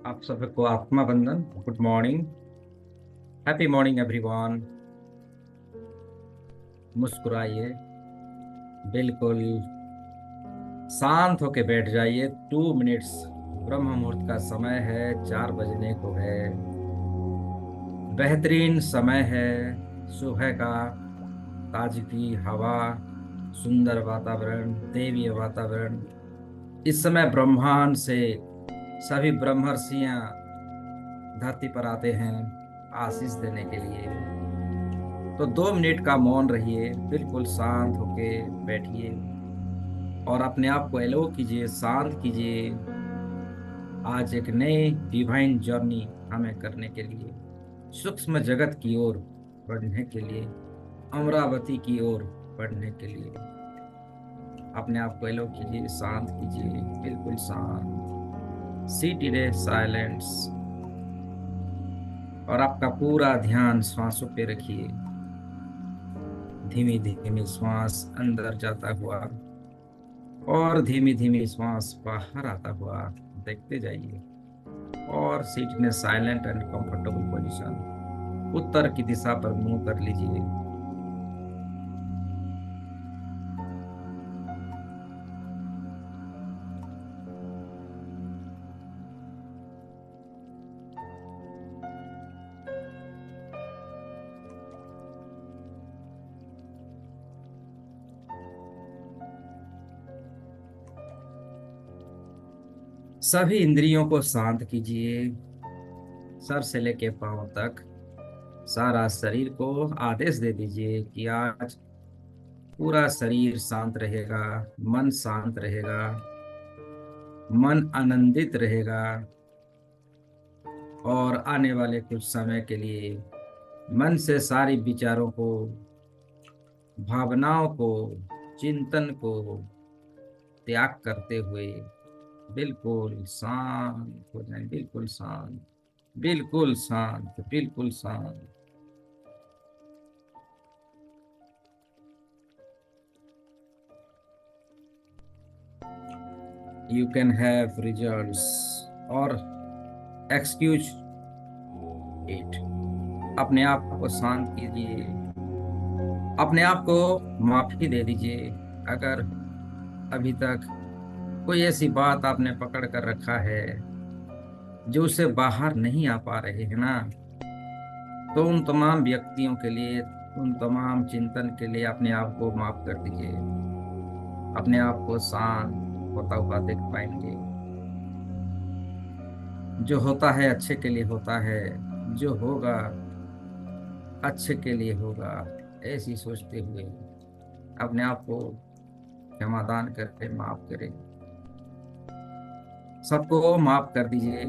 आप सबको आत्मा बंधन। Good morning, happy morning everyone. मुस्कुराइए, बिल्कुल शांत होके बैठ जाइए। 2 मिनट्स ब्रह्म मुहूर्त का समय है, 4 बजने को है। बेहतरीन समय है सुबह का। ताजगी हवा, सुंदर वातावरण, देवीय वातावरण। इस समय ब्रह्मांड से सभी ब्रह्मर्षियां धरती पर आते हैं आशीष देने के लिए। तो 2 मिनट का मौन रहिए, बिल्कुल शांत होके बैठिए और अपने आप को एलो कीजिए, शांत कीजिए। आज एक नई डिवाइन जर्नी हमें करने के लिए, सूक्ष्म जगत की ओर बढ़ने के लिए, अमरावती की ओर बढ़ने के लिए अपने आप को एलो कीजिए, शांत कीजिए, बिल्कुल शांत। सीट इन साइलेंस और आपका पूरा ध्यान श्वासों पे रखिए। धीमी धीमी श्वास अंदर जाता हुआ और धीमी धीमी श्वास बाहर आता हुआ देखते जाइए। और सीट में साइलेंट एंड कंफर्टेबल पोजीशन, उत्तर की दिशा पर मुंह कर लीजिए। सभी इंद्रियों को शांत कीजिए, सर से लेके पांव तक सारा शरीर को आदेश दे दीजिए कि आज पूरा शरीर शांत रहेगा, मन शांत रहेगा, मन आनंदित रहेगा। और आने वाले कुछ समय के लिए मन से सारी विचारों को, भावनाओं को, चिंतन को त्याग करते हुए बिल्कुल शांत हो जाए। बिल्कुल शांत, बिल्कुल शांत, बिल्कुल शांत। यू कैन हैव रिजल्ट्स और एक्सक्यूज इट। अपने आप को शांत कीजिए, अपने आप को माफी दे दीजिए। अगर अभी तक कोई ऐसी बात आपने पकड़ कर रखा है जो उससे बाहर नहीं आ पा रहे हैं ना, तो उन तमाम व्यक्तियों के लिए, उन तमाम चिंतन के लिए अपने आप को माफ कर दीजिए। अपने आप को शांत होता हुआ देख पाएंगे। जो होता है अच्छे के लिए होता है, जो होगा अच्छे के लिए होगा, ऐसी सोचते हुए अपने आप को क्षमादान करें, माफ करें। सबको माफ कर दीजिए।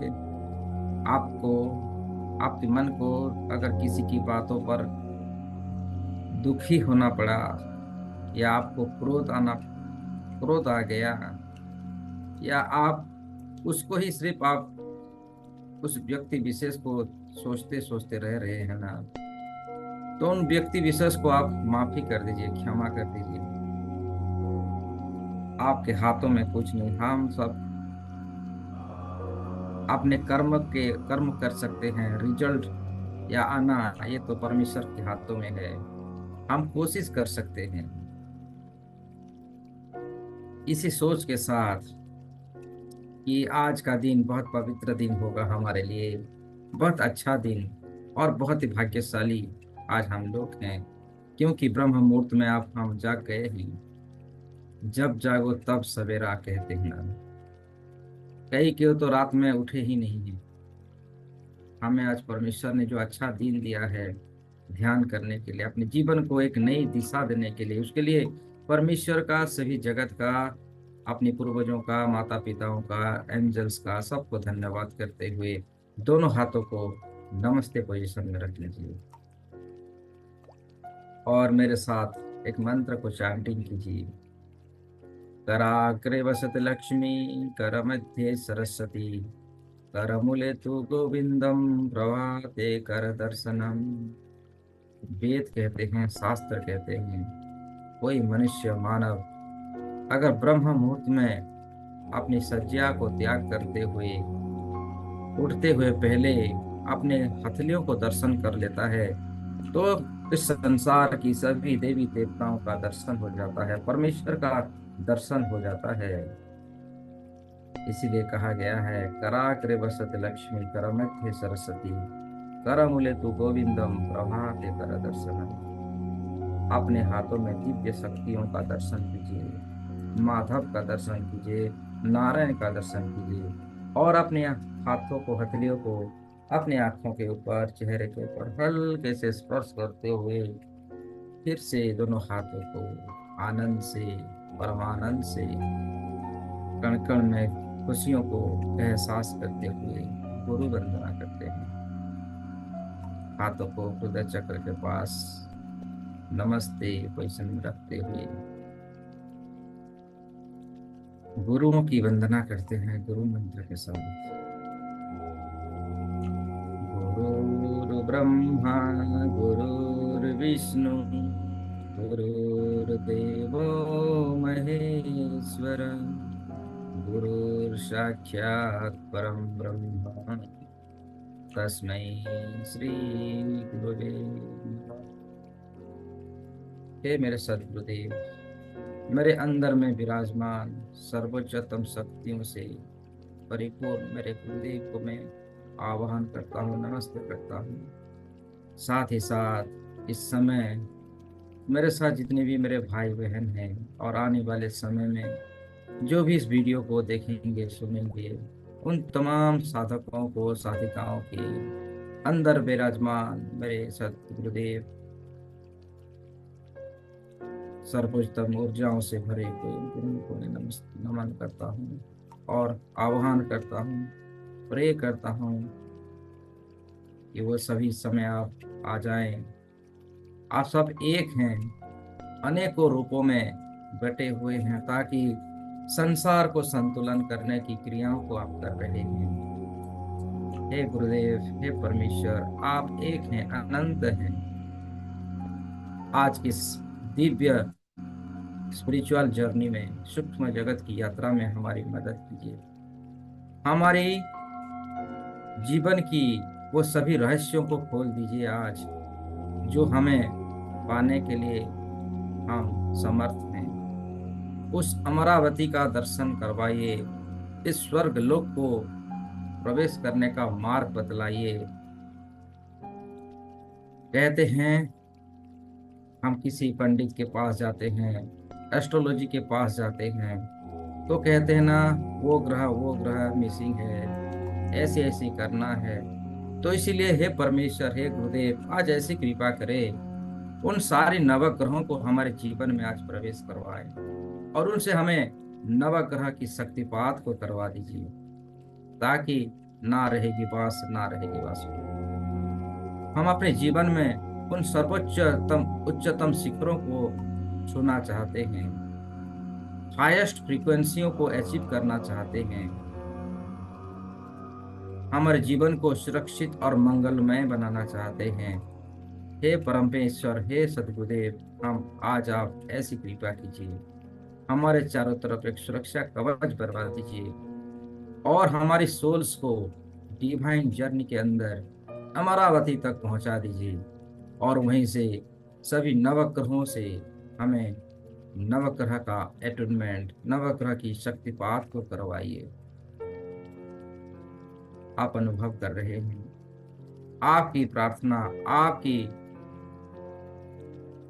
आपको, आपके मन को अगर किसी की बातों पर दुखी होना पड़ा या आपको क्रोध आ गया, या आप उसको ही सिर्फ आप उस व्यक्ति विशेष को सोचते सोचते रह रहे हैं ना, तो उन व्यक्ति विशेष को आप माफी कर दीजिए, क्षमा कर दीजिए। आपके हाथों में कुछ नहीं। हम सब अपने कर्म कर सकते हैं। रिजल्ट या आना ये तो परमेश्वर के हाथों में है। हम कोशिश कर सकते हैं। इसी सोच के साथ कि आज का दिन बहुत पवित्र दिन होगा हमारे लिए, बहुत अच्छा दिन और बहुत ही भाग्यशाली आज हम लोग हैं, क्योंकि ब्रह्म मुहूर्त में आप हम जाग गए हैं। जब जागो तब सवेरा कहते हैं ना। कई क्यों तो रात में उठे ही नहीं है। हमें आज परमेश्वर ने जो अच्छा दिन दिया है ध्यान करने के लिए, अपने जीवन को एक नई दिशा देने के लिए, उसके लिए परमेश्वर का, सभी जगत का, अपने पूर्वजों का, माता पिताओं का, एंजल्स का, सबको धन्यवाद करते हुए दोनों हाथों को नमस्ते पोजीशन में रख लीजिए और मेरे साथ एक मंत्र को चैंटिंग कीजिए। कराग्रे वसत लक्ष्मी, कर मध्ये सरस्वती, करमूले तु गोविंदम, प्रभाते कर दर्शनम। वेद कहते हैं, शास्त्र कहते हैं, कोई मनुष्य मानव अगर ब्रह्म मुहूर्त में अपनी शज्या को त्याग करते हुए उठते हुए पहले अपने हथेलियों को दर्शन कर लेता है, तो इस संसार की सभी देवी देवताओं का दर्शन हो जाता है, परमेश्वर का दर्शन हो जाता है। इसीलिए कहा गया है, कराग्रे वसत लक्ष्मी कर मध्य सरस्वती, कर मूले तु गोविंदम प्रभाते कर दर्शनम। अपने हाथों में दिव्य शक्तियों का दर्शन कीजिए, माधव का दर्शन कीजिए, नारायण का दर्शन कीजिए, और अपने हाथों को, हथेलियों को अपने आंखों के ऊपर, चेहरे के ऊपर हल्के से स्पर्श करते हुए फिर से दोनों हाथों को आनंद से, परमानंद से, कण कण में खुशियों को एहसास करते हुए गुरु वंदना करते हैं। हाथों को हृदय चक्र के पास नमस्ते पोजीशन में रखते हुए गुरुओं की वंदना करते हैं गुरु मंत्र के साथ। गुरुर् ब्रह्मा गुरुर्विष्णु गुरुर्देवो महेश्वर, गुरुर्साक्षात् परम ब्रह्म तस्मै श्री गुरुवे नमः। हे मेरे सद्गुरुदेव, मेरे अंदर में विराजमान सर्वोच्चतम शक्तियों से परिपूर्ण मेरे गुरुदेव को मैं आवाहन करता हूँ, नमस्ते करता हूँ। साथ ही साथ इस समय मेरे साथ जितने भी मेरे भाई बहन हैं और आने वाले समय में जो भी इस वीडियो को देखेंगे सुनेंगे, उन तमाम साधकों को, साधिकाओं के अंदर विराजमान मेरे सतगुरुदेव सर्वोच्चतम ऊर्जाओं से भरे हुए गुरु को मैं नमन करता हूँ और आह्वान करता हूँ, प्रे करता हूँ कि वो सभी समय आप आ जाएं। आप सब एक हैं, अनेकों रूपों में बटे हुए हैं, ताकि संसार को संतुलन करने की क्रियाओं को आप कर रहे हैं। हे गुरुदेव, हे परमेश्वर, आप एक हैं, अनंत हैं। आज की इस दिव्य स्पिरिचुअल जर्नी में, सूक्ष्म जगत की यात्रा में हमारी मदद कीजिए। हमारी जीवन की वो सभी रहस्यों को खोल दीजिए आज, जो हमें पाने के लिए हम समर्थ हैं। उस अमरावती का दर्शन करवाइए, इस स्वर्ग लोक को प्रवेश करने का मार्ग बतलाइए। कहते हैं, हम किसी पंडित के पास जाते हैं, एस्ट्रोलॉजी के पास जाते हैं, तो कहते हैं ना, वो ग्रह मिसिंग है, ऐसे ऐसे करना है। तो इसीलिए हे परमेश्वर, हे गुरुदेव, आज ऐसी कृपा करें, उन सारे नवग्रहों को हमारे जीवन में आज प्रवेश करवाए और उनसे हमें नवग्रह की शक्तिपात को करवा दीजिए, ताकि ना रहेगी बास, ना रहेगी वासुकी। हम अपने जीवन में उन सर्वोच्चतम उच्चतम शिखरों को छूना चाहते हैं, हाईएस्ट फ्रीक्वेंसियों को अचीव करना चाहते हैं, हमारे जीवन को सुरक्षित और मंगलमय बनाना चाहते हैं। हे परमेश्वर, हे सद्गुरुदेव, हम आज आप ऐसी कृपा कीजिए, हमारे चारों तरफ एक सुरक्षा कवच बनवा दीजिए और हमारी सोल्स को डिवाइन जर्नी के अंदर अमरावती तक पहुंचा दीजिए, और वहीं से सभी नवग्रहों से हमें नवग्रह का अटूनमेंट, नवग्रह की शक्तिपात को करवाइए। आप अनुभव कर रहे हैं, आपकी प्रार्थना, आपकी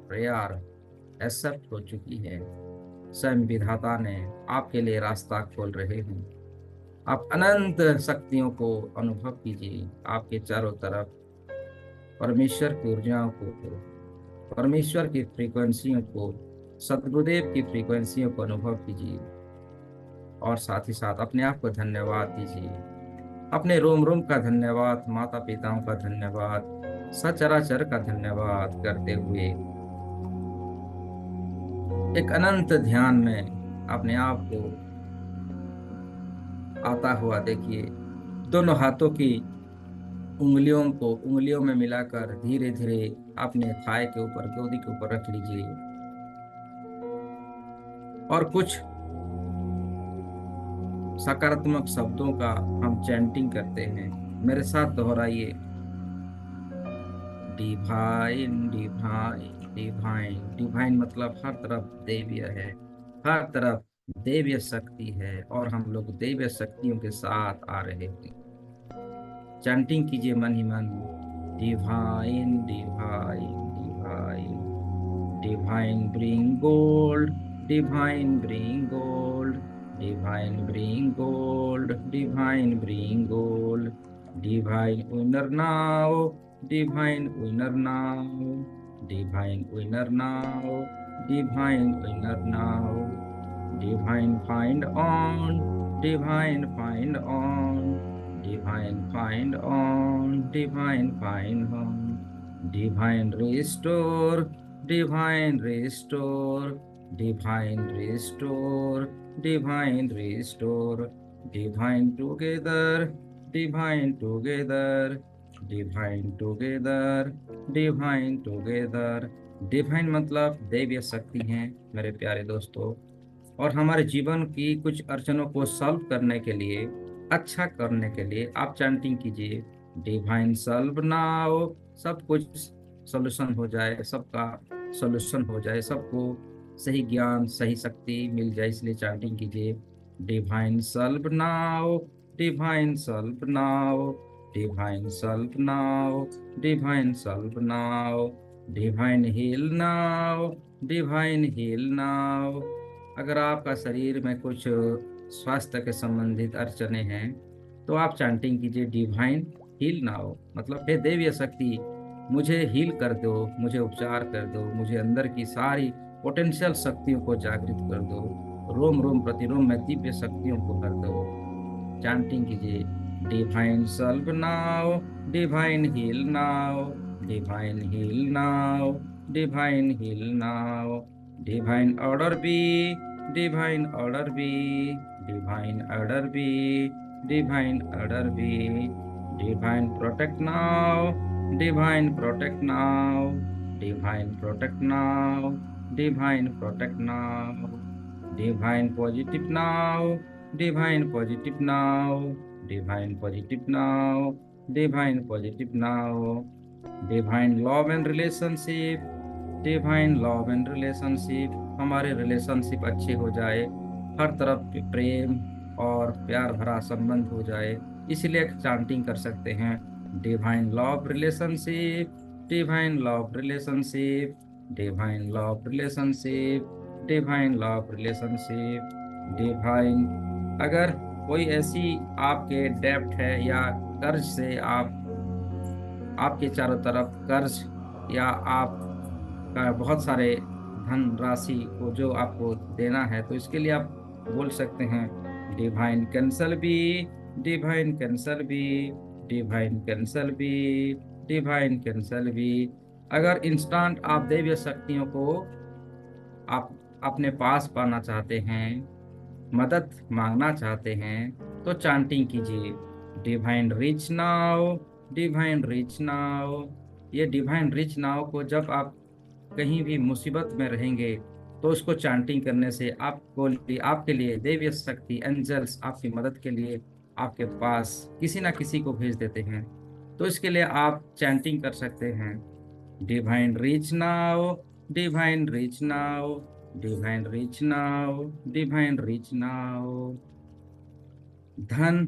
प्रेयर एक्सेप्ट हो चुकी है। स्वयं विधाता ने आपके लिए रास्ता खोल रहे हैं। आप अनंत शक्तियों को अनुभव कीजिए, आपके चारों तरफ परमेश्वर की ऊर्जाओं को, परमेश्वर की फ्रीक्वेंसियों को, सद्गुरुदेव की फ्रीक्वेंसियों को अनुभव कीजिए, और साथ ही साथ अपने आप को धन्यवाद दीजिए। अपने रोम रोम का धन्यवाद, माता पिताओं का धन्यवाद, सचराचर का धन्यवाद करते हुए एक अनंत ध्यान में अपने आप को आता हुआ देखिए। दोनों हाथों की उंगलियों में मिलाकर धीरे धीरे अपने थाई के ऊपर, गोदी के ऊपर रख लीजिए, और कुछ सकारात्मक शब्दों का हम चैंटिंग करते हैं। मेरे साथ दोहराइए, डिवाइन डिवाइन डिवाइन। डिवाइन मतलब हर तरफ देवीय है, हर तरफ देवीय शक्ति है, और हम लोग देवीय शक्तियों के साथ आ रहे हैं। चैंटिंग कीजिए मन ही मन, divine divine divine. Divine bring gold, divine bring gold, divine bring gold, divine bring gold. Divine winner now, divine winner now, divine winner now, divine winner now. Divine find on, divine find on, divine find on, divine find on. Divine restore, divine restore, divine restore, divine restore. Divine together, divine together, divine together, divine together. Divine मतलब दैवीय शक्ति हैं मेरे प्यारे दोस्तों। और हमारे जीवन की कुछ अड़चनों को सॉल्व करने के लिए, अच्छा करने के लिए आप चैंटिंग कीजिए, डिवाइन सॉल्व नाउ। सब कुछ सॉल्यूशन हो जाए, सबका सॉल्यूशन हो जाए, सबको सही ज्ञान सही शक्ति मिल जाए, इसलिए चैंटिंग कीजिए, divine solve now, divine solve now, divine solve now, divine solve now. Divine heal now, divine heal now. अगर आपका शरीर में कुछ स्वास्थ्य के संबंधित अड़चने हैं तो आप चैंटिंग कीजिए, डिवाइन हील नाउ। मतलब हे देवीय शक्ति, मुझे हील कर दो, मुझे उपचार कर दो, मुझे अंदर की सारी पोटेंशियल शक्तियों को जागृत कर दो, रोम रोम प्रतिरोम में दिव्य शक्तियों को भर दो। चैंटिंग कीजिए, divine solve now, divine heal now, divine heal now, divine heal now. Divine order be, divine order be, divine order be, divine order be. Divine protect now, divine protect now, divine protect now, divine protect now. Divine positive now, divine positive now, divine positive now, divine positive now. Divine love and relationship, divine love and relationship। हमारे relationship अच्छे हो जाए, हर तरफ प्रेम और प्यार भरा संबंध हो जाए, इसलिए चांटिंग कर सकते हैं, divine love relationship, divine love relationship, divine love relationship, divine love relationship. Divine, अगर कोई ऐसी आपके डेब्ट है या कर्ज से आप, आपके चारों तरफ कर्ज, या आप का बहुत सारे धन राशि को जो आपको देना है, तो इसके लिए आप बोल सकते हैं, divine cancel be, divine cancel be, divine cancel be, divine cancel be. अगर इंस्टेंट आप दैवीय शक्तियों को आप अपने पास पाना चाहते हैं, मदद मांगना चाहते हैं, तो चांटिंग कीजिए, divine rich now, divine rich now. ये डिवाइन रिच नाउ को जब आप कहीं भी मुसीबत में रहेंगे तो उसको चांटिंग करने से आपको, आपके लिए दैवीय शक्ति एंजल्स आपकी मदद के लिए आपके पास किसी ना किसी को भेज देते हैं। तो इसके लिए आप चैंटिंग कर सकते हैं, divine rich now, divine rich now, divine rich now, divine rich now. धन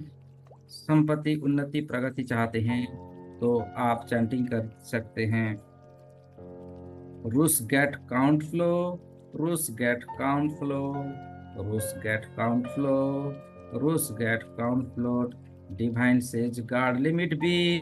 संपत्ति उन्नति प्रगति चाहते हैं तो आप चैंटिंग कर सकते हैं, रूस गेट काउंट फ्लो, रूस गेट काउंट फ्लो, रूस गेट काउंट फ्लो, रूस gate count flow. Divine sage guard limit be,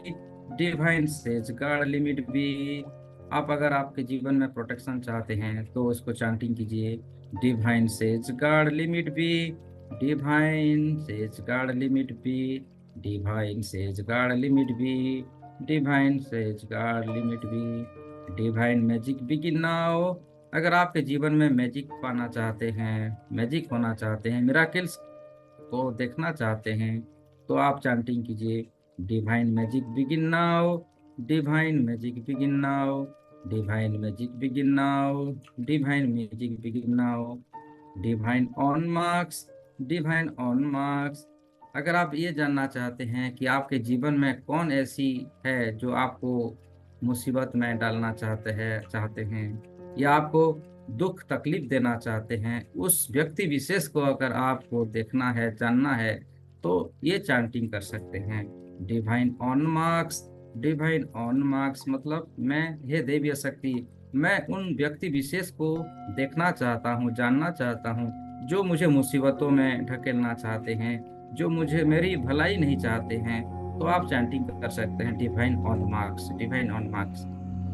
divine sage guard limit be. आप अगर आपके जीवन में प्रोटेक्शन चाहते हैं तो उसको चैंटिंग कीजिए, divine sage guard limit be, divine sage guard limit be, divine sage guard limit be, divine sage guard limit be. Divine magic begin now. अगर आपके जीवन में मैजिक पाना चाहते हैं, मैजिक होना चाहते हैं, मिराकिल्स को देखना चाहते हैं, तो आप चैंटिंग कीजिए, divine magic begin now, divine magic begin now, divine magic begin now, divine magic begin now. Divine on marks, divine on marks. अगर आप ये जानना चाहते हैं कि आपके जीवन में कौन ऐसी है जो आपको मुसीबत में डालना चाहते हैं या आपको दुख तकलीफ देना चाहते हैं, उस व्यक्ति विशेष को अगर आपको देखना है, जानना है, तो ये चैंटिंग कर सकते हैं। Divine on marks, divine on marks मतलब मैं, हे देवी शक्ति, मैं उन व्यक्ति विशेष को देखना चाहता हूँ, जानना चाहता हूँ, जो मुझे मुसीबतों में ढकेलना चाहते हैं, जो मुझे मेरी भलाई नहीं चाहते हैं। तो आप चैंटिंग कर सकते हैं divine on marks, divine on marks.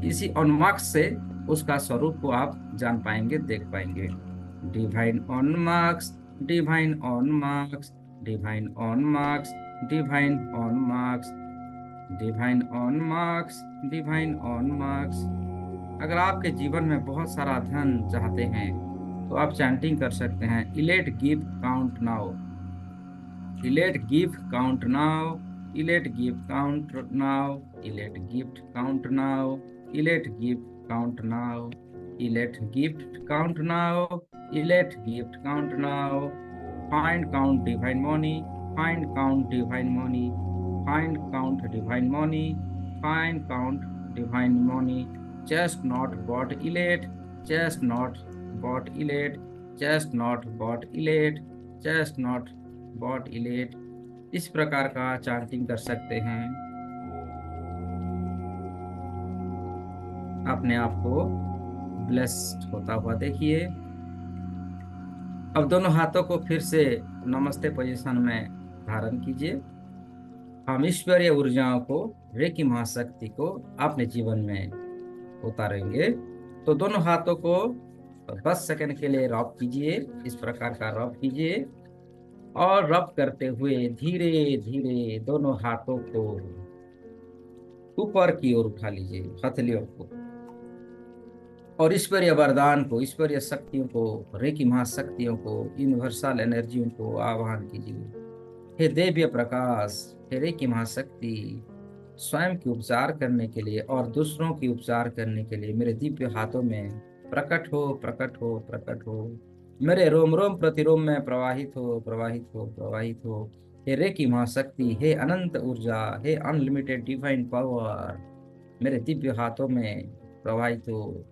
इसी ऑन मार्क्स से उसका स्वरूप को आप जान पाएंगे, देख पाएंगे। Divine on marks, divine on marks, divine on marks, divine on marks, divine on marks, divine on marks. अगर आपके जीवन में बहुत सारा धन चाहते हैं तो आप चैंटिंग कर सकते हैं, I let give count now, I let give count now, I let give count now, I let gift count now, I let give count now, I let gift count now, I let gift count now. Find count divine money, find count divine money, find count divine money, find count divine money. Chest not bought I let, chest not bought I let, chest not bought I let, chest not bought I let. इस प्रकार का chanting कर सकते हैं। अपने आप को blessed होता हुआ देखिए। अब दोनों हाथों को फिर से नमस्ते पोजीशन में धारण कीजिए। हम ईश्वरीय ऊर्जाओं को, रेकी महाशक्ति को अपने जीवन में उतारेंगे। तो दोनों हाथों को 10 सेकंड के लिए रब कीजिए, इस प्रकार का रब कीजिए। और रब करते हुए धीरे धीरे दोनों हाथों को ऊपर की ओर उठा लीजिए, हथेलियों को, और ईश्वरीय वरदान को, ईश्वरीय शक्तियों को, रेकी महाशक्तियों को, यूनिवर्सल एनर्जियों को आवाहन कीजिए। हे दिव्य प्रकाश, हे रेकी महाशक्ति, स्वयं की उपचार करने के लिए और दूसरों की उपचार करने के लिए मेरे दिव्य हाथों में प्रकट हो, प्रकट हो, प्रकट हो। मेरे रोम रोम प्रतिरोम में प्रवाहित हो, प्रवाहित हो, प्रवाहित हो। हे रेकी महाशक्ति, हे अनंत ऊर्जा, हे अनलिमिटेड डिवाइन पावर, मेरे दिव्य हाथों में प्रवाहित हो।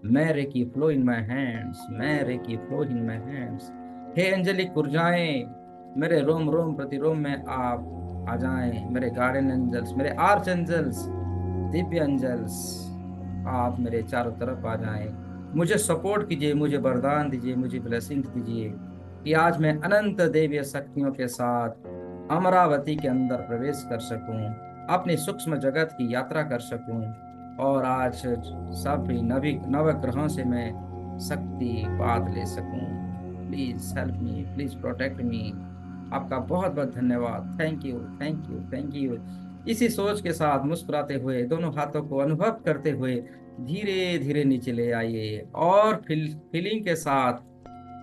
मैं Reiki flow in my hands, मैं Reiki flow in my hands. हे एंजेलिक ऊर्जाएं, मेरे रोम रोम प्रतिरोम में आप आ जाएं। मेरे गार्डन एंजल्स, मेरे आर्च एंजल्स, दिव्य एंजल्स, आप मेरे चारों तरफ आ जाएं। मुझे सपोर्ट कीजिए, मुझे वरदान दीजिए, मुझे ब्लेसिंग्स दीजिए कि आज मैं अनंत देवीय शक्तियों के साथ अमरावती के अंदर प्रवेश कर सकूं, अपनी सूक्ष्म जगत की यात्रा कर सकूं, और आज सभी नवी नवग्रहों से मैं शक्ति पात ले सकूं। Please help me, please protect me. आपका बहुत बहुत धन्यवाद। Thank you, thank you, thank you. इसी सोच के साथ मुस्कुराते हुए दोनों हाथों को अनुभव करते हुए धीरे धीरे नीचे ले आइए, और फीलिंग के साथ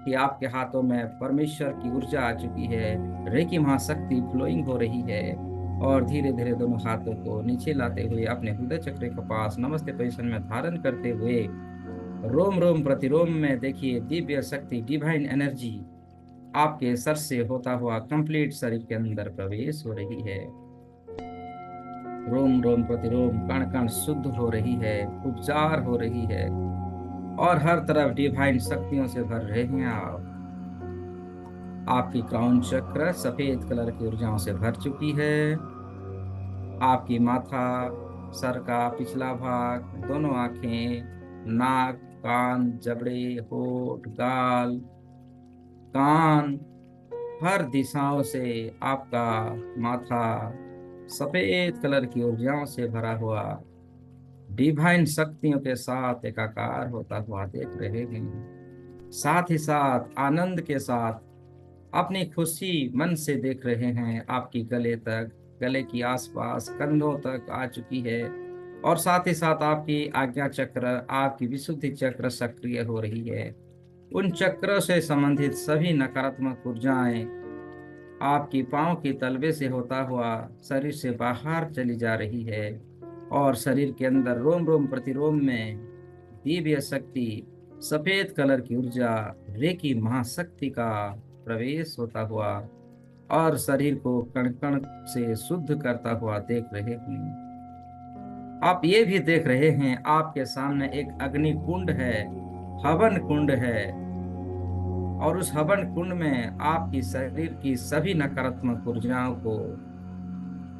कि आपके हाथों में परमेश्वर की ऊर्जा आ चुकी है, रेकी महाशक्ति फ्लोइंग हो रही है। और धीरे धीरे दोनों हाथों को नीचे लाते हुए अपने हृदय चक्र के पास नमस्ते पोजीशन में धारण करते हुए रोम रोम प्रतिरोम में देखिए दिव्य शक्ति, डिवाइन एनर्जी आपके सर से होता हुआ कंप्लीट शरीर के अंदर प्रवेश हो रही है। रोम रोम प्रतिरोम कण कण शुद्ध हो रही है, उपचार हो रही है, और हर तरफ डिवाइन शक्तियों से भर रहे हैं आप। आपकी क्राउन चक्र सफेद कलर की ऊर्जाओं से भर चुकी है। आपकी माथा, सर का पिछला भाग, दोनों आंखें, नाक, कान, जबड़े, होठ, गाल, कान, हर दिशाओं से आपका माथा सफेद कलर की ऊर्जाओं से भरा हुआ डिवाइन शक्तियों के साथ एकाकार होता हुआ देख रहे हैं। साथ ही साथ आनंद के साथ अपनी खुशी मन से देख रहे हैं। आपकी गले तक, गले की आसपास कंधों तक आ चुकी है, और साथ ही साथ आपकी आज्ञा चक्र, आपकी विशुद्धि चक्र सक्रिय हो रही है। उन चक्रों से संबंधित सभी नकारात्मक ऊर्जाएं आपकी पांव की तलवे से होता हुआ शरीर से बाहर चली जा रही है, और शरीर के अंदर रोम रोम प्रतिरोम में दिव्य शक्ति, सफेद कलर की ऊर्जा, रेकी महाशक्ति का प्रवेश होता हुआ और शरीर को कण कण से शुद्ध करता हुआ देख रहे हैं। आप ये भी देख रहे हैं आपके सामने एक अग्नि कुंड है, हवन कुंड है, और उस हवन कुंड में आपकी शरीर की सभी नकारात्मक ऊर्जाओं को,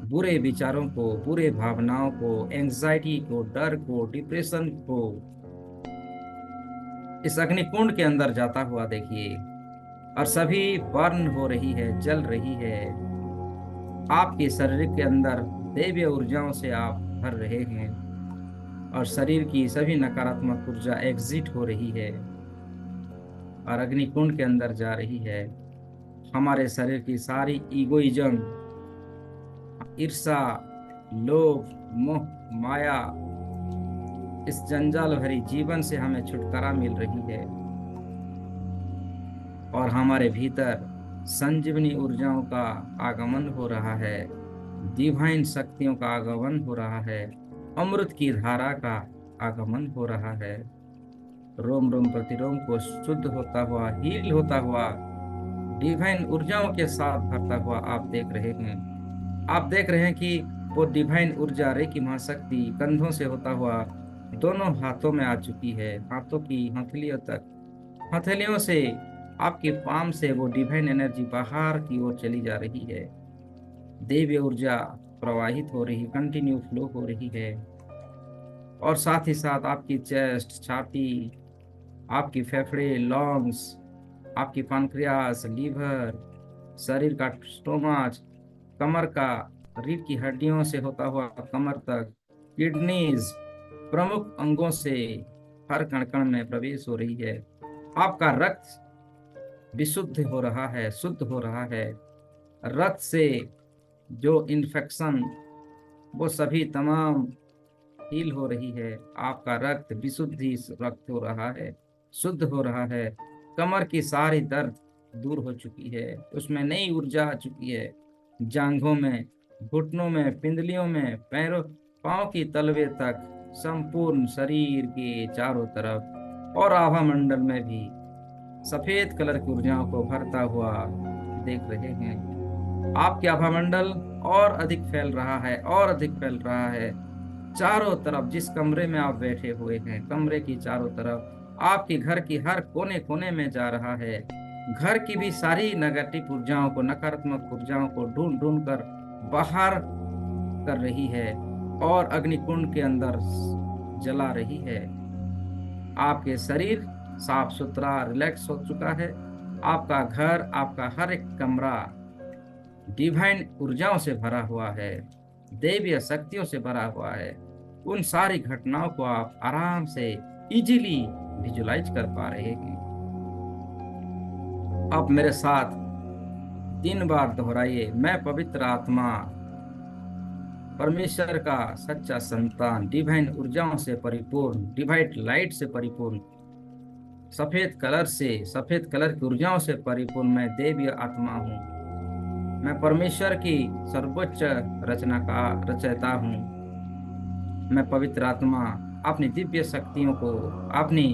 बुरे विचारों को, बुरे भावनाओं को, एंजाइटी को, डर को, डिप्रेशन को इस अग्नि कुंड के अंदर जाता हुआ देखिए, और सभी बर्न हो रही है, जल रही है। आपके शरीर के अंदर दैवीय ऊर्जाओं से आप भर रहे हैं और शरीर की सभी नकारात्मक ऊर्जा एग्जिट हो रही है और अग्निकुंड के अंदर जा रही है। हमारे शरीर की सारी ईगोइज्म, ईर्षा, लोभ, मोह, माया, इस जंजाल भरी जीवन से हमें छुटकारा मिल रही है और हमारे भीतर संजीवनी ऊर्जाओं का आगमन हो रहा है, डिवाइन शक्तियों का आगमन हो रहा है, अमृत की धारा का आगमन हो रहा है। रोम रोम प्रतिरोम को शुद्ध होता हुआ, हील होता हुआ, डिवाइन ऊर्जाओं के साथ भरता हुआ आप देख रहे हैं। आप देख रहे हैं कि वो डिवाइन ऊर्जा रेकी महाशक्ति कंधों से होता हुआ दोनों हाथों में आ चुकी है, हाथों की हथेलियों तक, हथेलियों से आपकी पाम से वो डिवाइन एनर्जी बाहर की ओर चली जा रही है। दैवीय ऊर्जा प्रवाहित हो रही, कंटिन्यू फ्लो हो रही है, और साथ ही साथ आपकी चेस्ट, छाती, आपकी फेफड़े, लंग्स, आपकी पैंक्रियास, लीवर, शरीर का स्टोमच, कमर का, रीढ़ की हड्डियों से होता हुआ कमर तक, किडनीज, प्रमुख अंगों से हर कण कण में प्रवेश हो रही है। आपका रक्त विशुद्ध हो रहा है, शुद्ध हो रहा है। रक्त से जो इन्फेक्शन, वो सभी तमाम हील हो रही है। आपका रक्त विशुद्धि रक्त हो रहा है, शुद्ध हो रहा है। कमर की सारी दर्द दूर हो चुकी है, उसमें नई ऊर्जा आ चुकी है। जांघों में, घुटनों में, पिंडलियों में, पैरों, पांव की तलवे तक, संपूर्ण शरीर के चारों तरफ और आभा मंडल में भी सफेद कलर की ऊर्जाओं को भरता हुआ देख रहे हैं। आपके आभा मंडल और अधिक फैल रहा है, और अधिक फैल रहा है। चारों तरफ, जिस कमरे में आप बैठे हुए हैं, कमरे की चारों तरफ, आपके घर की हर कोने कोने में जा रहा है। घर की भी सारी नेगेटिव ऊर्जाओं को, नकारात्मक ऊर्जाओं को ढूंढ ढूंढ कर बाहर कर रही है और अग्निकुंड के अंदर जला रही है। आपके शरीर साफ सुथरा, रिलैक्स हो चुका है। आपका घर, आपका हर एक कमरा डिवाइन ऊर्जाओं से भरा हुआ है, दैवीय शक्तियों से भरा हुआ है। उन सारी घटनाओं को आप आराम से, इजीली विजुलाइज कर पा रहे हैं। आप मेरे साथ 3 बार दोहराइए, मैं पवित्र आत्मा, परमेश्वर का सच्चा संतान, डिवाइन ऊर्जाओं से परिपूर्ण, डिवाइन लाइट से परिपूर्ण, सफेद कलर की ऊर्जाओं से परिपूर्ण मैं दैवीय आत्मा हूँ। मैं परमेश्वर की सर्वोच्च रचना का रचयिता हूँ। मैं पवित्र आत्मा अपनी दिव्य शक्तियों को, अपनी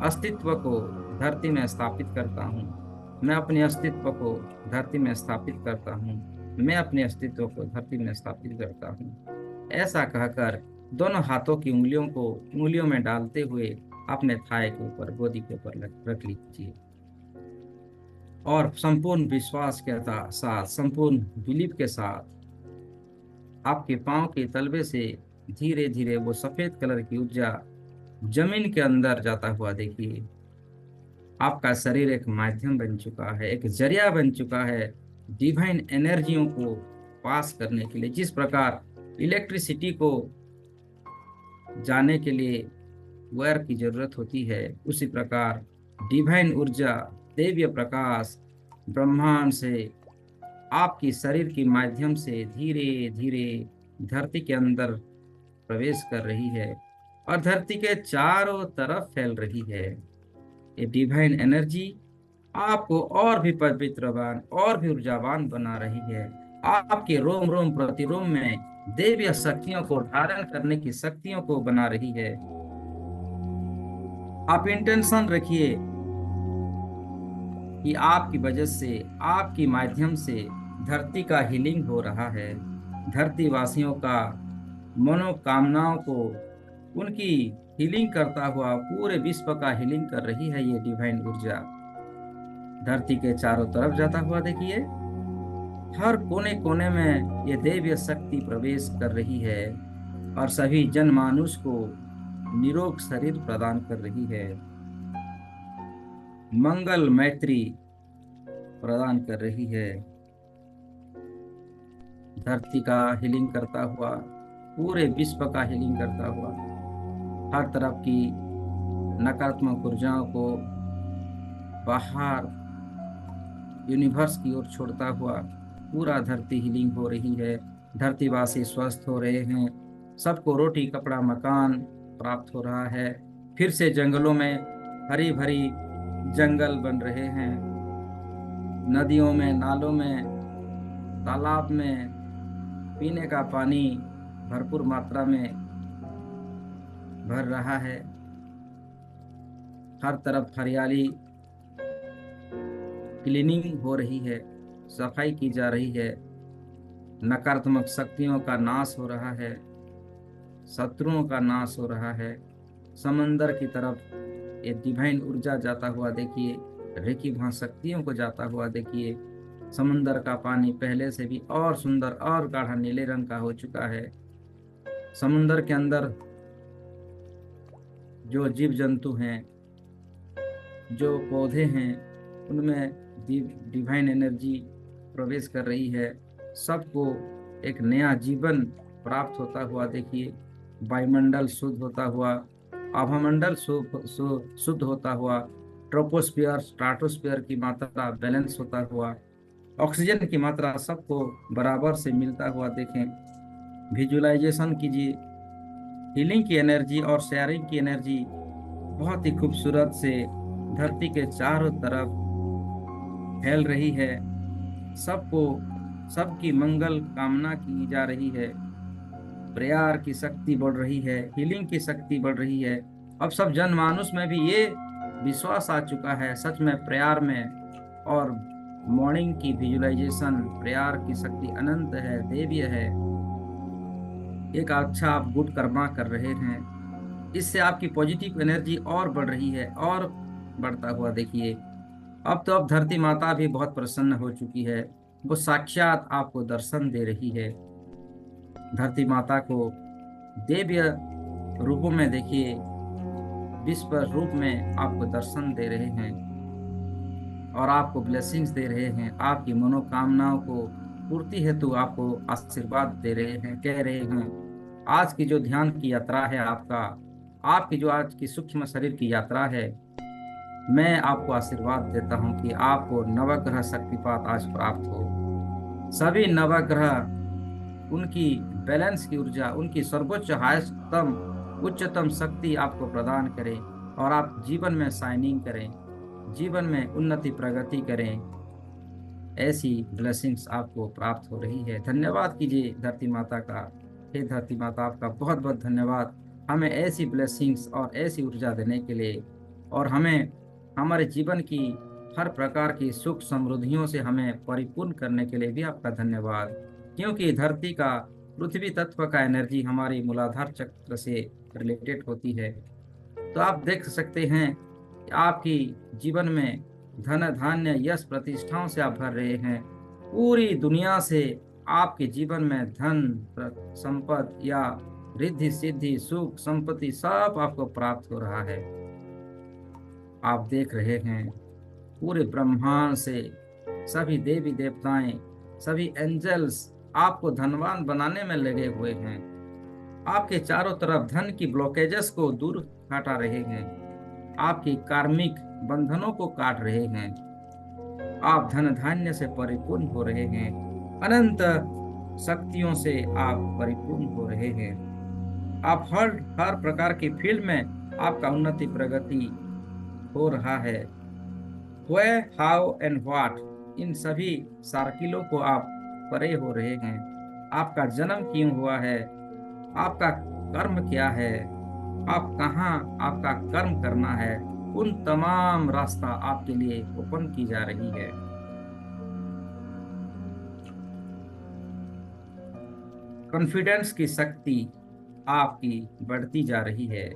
अस्तित्व को धरती में स्थापित करता हूँ। मैं अपने अस्तित्व को धरती में स्थापित करता हूँ। मैं अपने अस्तित्व को धरती में स्थापित करता हूँ। ऐसा कहकर दोनों हाथों की उंगलियों में डालते हुए अपने थाई के ऊपर, गोदी के ऊपर रख लीजिए और संपूर्ण विश्वास के साथ, संपूर्ण बिलीफ के साथ आपके पांव के तलवे से धीरे धीरे वो सफेद कलर की ऊर्जा जमीन के अंदर जाता हुआ देखिए। आपका शरीर एक माध्यम बन चुका है, एक जरिया बन चुका है डिवाइन एनर्जियों को पास करने के लिए। जिस प्रकार इलेक्ट्रिसिटी को जाने के लिए वायर की जरूरत होती है, उसी प्रकार डिवाइन ऊर्जा, दैवीय प्रकाश ब्रह्मांड से आपकी शरीर के माध्यम से धीरे धीरे धरती के अंदर प्रवेश कर रही है और धरती के चारों तरफ फैल रही है। ये डिवाइन एनर्जी आपको और भी पवित्रवान, और भी ऊर्जावान बना रही है। आपके रोम रोम प्रतिरोम में दैवीय शक्तियों को धारण करने की शक्तियों को बना रही है। आप इंटेंशन रखिए कि आपकी वजह से, आपकी माध्यम से धरती का हीलिंग हो रहा है। धरती वासियों का मनोकामनाओं को, उनकी हीलिंग करता हुआ पूरे विश्व का हीलिंग कर रही है ये डिवाइन ऊर्जा। धरती के चारों तरफ जाता हुआ देखिए, हर कोने कोने में ये दैवीय शक्ति प्रवेश कर रही है और सभी जनमानुष को निरोग शरीर प्रदान कर रही है, मंगल मैत्री प्रदान कर रही है। धरती का हीलिंग करता हुआ, पूरे विश्व का हीलिंग करता हुआ, हर तरफ की नकारात्मक ऊर्जाओं को बाहर यूनिवर्स की ओर छोड़ता हुआ पूरा धरती हीलिंग हो रही है। धरतीवासी स्वस्थ हो रहे हैं, सबको रोटी कपड़ा मकान प्राप्त हो रहा है। फिर से जंगलों में हरी भरी जंगल बन रहे हैं, नदियों में, नालों में, तालाब में पीने का पानी भरपूर मात्रा में भर रहा है। हर तरफ हरियाली, क्लीनिंग हो रही है, सफाई की जा रही है, नकारात्मक शक्तियों का नाश हो रहा है, शत्रुओं का नाश हो रहा है। समंदर की तरफ ये डिवाइन ऊर्जा जाता हुआ देखिए, रेकी महाशक्तियों को जाता हुआ देखिए। समंदर का पानी पहले से भी और सुंदर और गाढ़ा नीले रंग का हो चुका है। समुंदर के अंदर जो जीव जंतु हैं, जो पौधे हैं, उनमें डिवाइन एनर्जी प्रवेश कर रही है। सबको एक नया जीवन प्राप्त होता हुआ देखिए। वायुमंडल शुद्ध होता हुआ, आभामंडल शुद्ध होता हुआ, ट्रोपोस्फियर स्ट्राटोस्फियर की मात्रा बैलेंस होता हुआ, ऑक्सीजन की मात्रा सबको बराबर से मिलता हुआ देखें। विजुअलाइजेशन कीजिए, हीलिंग की एनर्जी और शेयरिंग की एनर्जी बहुत ही खूबसूरत से धरती के चारों तरफ फैल रही है। सबको, सबकी मंगल कामना की जा रही है। प्रेयर की शक्ति बढ़ रही है, हीलिंग की शक्ति बढ़ रही है। अब सब जनमानुष में भी ये विश्वास आ चुका है सच में प्रेयर में, और मॉर्निंग की विजुअलाइजेशन, प्रेयर की शक्ति अनंत है, देवीय है। एक अच्छा आप गुड कर्मा कर रहे हैं, इससे आपकी पॉजिटिव एनर्जी और बढ़ रही है और बढ़ता हुआ देखिए। अब धरती माता भी बहुत प्रसन्न हो चुकी है, वो साक्षात आपको दर्शन दे रही है। धरती माता को देवीय रूपों में देखिए, विश्व रूप में आपको दर्शन दे रहे हैं और आपको ब्लेसिंग्स दे रहे हैं। आपकी मनोकामनाओं को पूर्ति हेतु आपको आशीर्वाद दे रहे हैं, कह रहे हैं आज की जो ध्यान की यात्रा है आपका, आपकी जो आज की सूक्ष्म शरीर की यात्रा है, मैं आपको आशीर्वाद देता हूं कि आपको नवग्रह शक्तिपात आज प्राप्त हो। सभी नवग्रह उनकी बैलेंस की ऊर्जा, उनकी सर्वोच्च हाईएस्टम उच्चतम शक्ति आपको प्रदान करें और आप जीवन में शाइनिंग करें, जीवन में उन्नति प्रगति करें। ऐसी ब्लेसिंग्स आपको प्राप्त हो रही है। धन्यवाद कीजिए धरती माता का। हे धरती माता, आपका बहुत बहुत धन्यवाद हमें ऐसी ब्लेसिंग्स और ऐसी ऊर्जा देने के लिए, और हमें हमारे जीवन की हर प्रकार की सुख समृद्धियों से हमें परिपूर्ण करने के लिए भी आपका धन्यवाद। क्योंकि धरती का, पृथ्वी तत्व का एनर्जी हमारी मूलाधार चक्र से रिलेटेड होती है। तो आप देख सकते हैं कि आपकी जीवन में धन धान्य यश प्रतिष्ठाओं से आप भर रहे हैं। पूरी दुनिया से आपके जीवन में धन संपत्ति या रिद्धि सिद्धि सुख संपत्ति सब आपको प्राप्त हो रहा है। आप देख रहे हैं पूरे ब्रह्मांड से सभी देवी देवताएं, सभी एंजल्स आपको धनवान बनाने में लगे हुए हैं। आपके चारों तरफ धन की ब्लॉकेजेस को दूर हटा रहे हैं, आपकी कार्मिक बंधनों को काट रहे हैं। आप धन धान्य से परिपूर्ण हो रहे हैं, अनंत शक्तियों से आप परिपूर्ण हो रहे हैं। आप हर प्रकार की फील्ड में आपका उन्नति प्रगति हो रहा है। व्हेयर, हाउ एंड व्हाट, इन सभी सर्किलों को आप परे हो रहे हैं। आपका जन्म क्यों हुआ है, आपका कर्म क्या है, आप कहाँ आपका कर्म करना है, उन तमाम रास्ता आपके लिए ओपन की जा रही है। कॉन्फिडेंस की शक्ति आपकी बढ़ती जा रही है।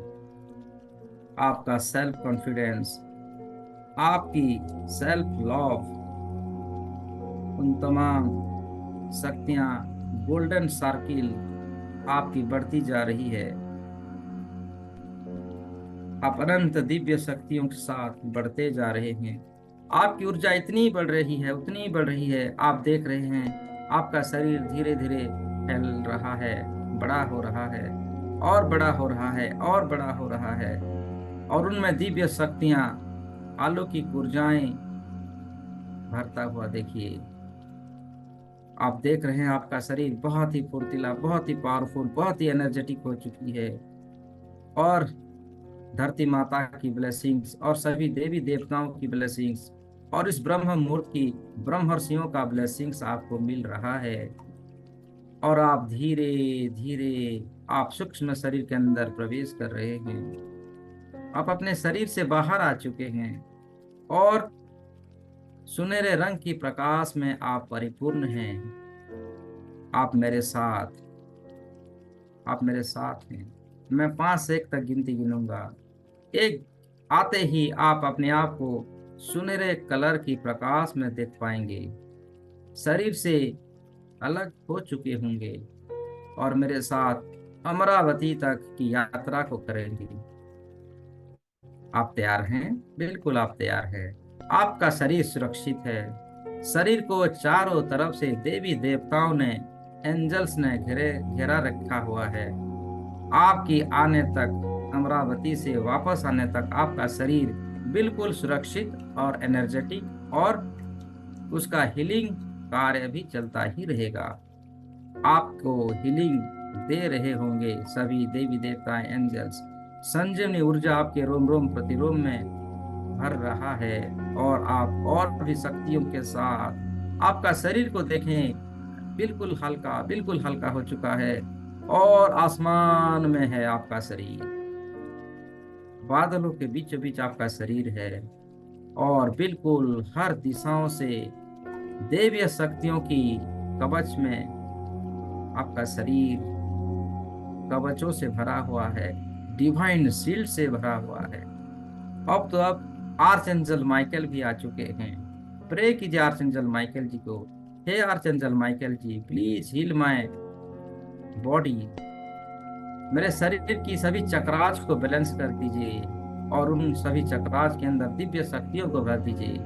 आपका सेल्फ कॉन्फिडेंस, आपकी सेल्फ लव, उन तमाम शक्तियां, गोल्डन सर्किल आपकी बढ़ती जा रही है। आप अनंत दिव्य शक्तियों के साथ बढ़ते जा रहे हैं। आपकी ऊर्जा इतनी बढ़ रही है, उतनी बढ़ रही है, आप देख रहे हैं आपका शरीर धीरे धीरे फैल रहा है, बड़ा हो रहा है, और बड़ा हो रहा है, और बड़ा हो रहा है। और उनमें दिव्य शक्तियां, अलौकिक ऊर्जाएं भरता हुआ देखिए। आप देख रहे हैं आपका शरीर बहुत ही फुर्तीला, बहुत ही पावरफुल, बहुत ही एनर्जेटिक हो चुकी है। और धरती माता की ब्लेसिंग्स और सभी देवी देवताओं की ब्लेसिंग्स और इस ब्रह्म मुहूर्त की ब्रह्मर्षियों का ब्लेसिंग्स आपको मिल रहा है। और आप धीरे धीरे आप सूक्ष्म शरीर के अंदर प्रवेश कर रहे हैं। आप अपने शरीर से बाहर आ चुके हैं और सुनहरे रंग की प्रकाश में आप परिपूर्ण हैं। आप मेरे साथ, आप मेरे साथ हैं। मैं 5 से 1 तक गिनती गिनूंगा। एक आते ही आप अपने आप को सुनहरे कलर की प्रकाश में देख पाएंगे, शरीर से अलग हो चुके होंगे और मेरे साथ अमरावती तक की यात्रा को करेंगे। आप तैयार हैं? बिल्कुल आप तैयार हैं। आपका शरीर सुरक्षित है। शरीर को चारों तरफ से देवी देवताओं ने, एंजल्स ने घेरा रखा हुआ है। आपकी आने तक, अमरावती से वापस आने तक आपका शरीर बिल्कुल सुरक्षित और एनर्जेटिक, और उसका हीलिंग कार्य भी चलता ही रहेगा। आपको हीलिंग दे रहे होंगे सभी देवी देवता, एंजल्स। संजीवनी ऊर्जा आपके रोम रोम प्रतिरोम में भर रहा है। और आप और भी शक्तियों के साथ आपका शरीर को देखें, बिल्कुल हल्का हो चुका है और आसमान में है आपका शरीर। बादलों के बीचों बीच आपका शरीर है और बिल्कुल हर दिशाओं से देवीय शक्तियों की कवच में आपका शरीर कवचों से भरा हुआ है, डिवाइन शील्ड से भरा हुआ है। अब आर्चेंजल माइकल भी आ चुके हैं। प्रे कीजिए आर्चेंजल माइकल जी को, हे archangel Michael ji, please heal my body. मेरे शरीर की सभी चक्रास को बैलेंस कर दीजिए और उन सभी चक्रास के अंदर दिव्य शक्तियों को भर दीजिए।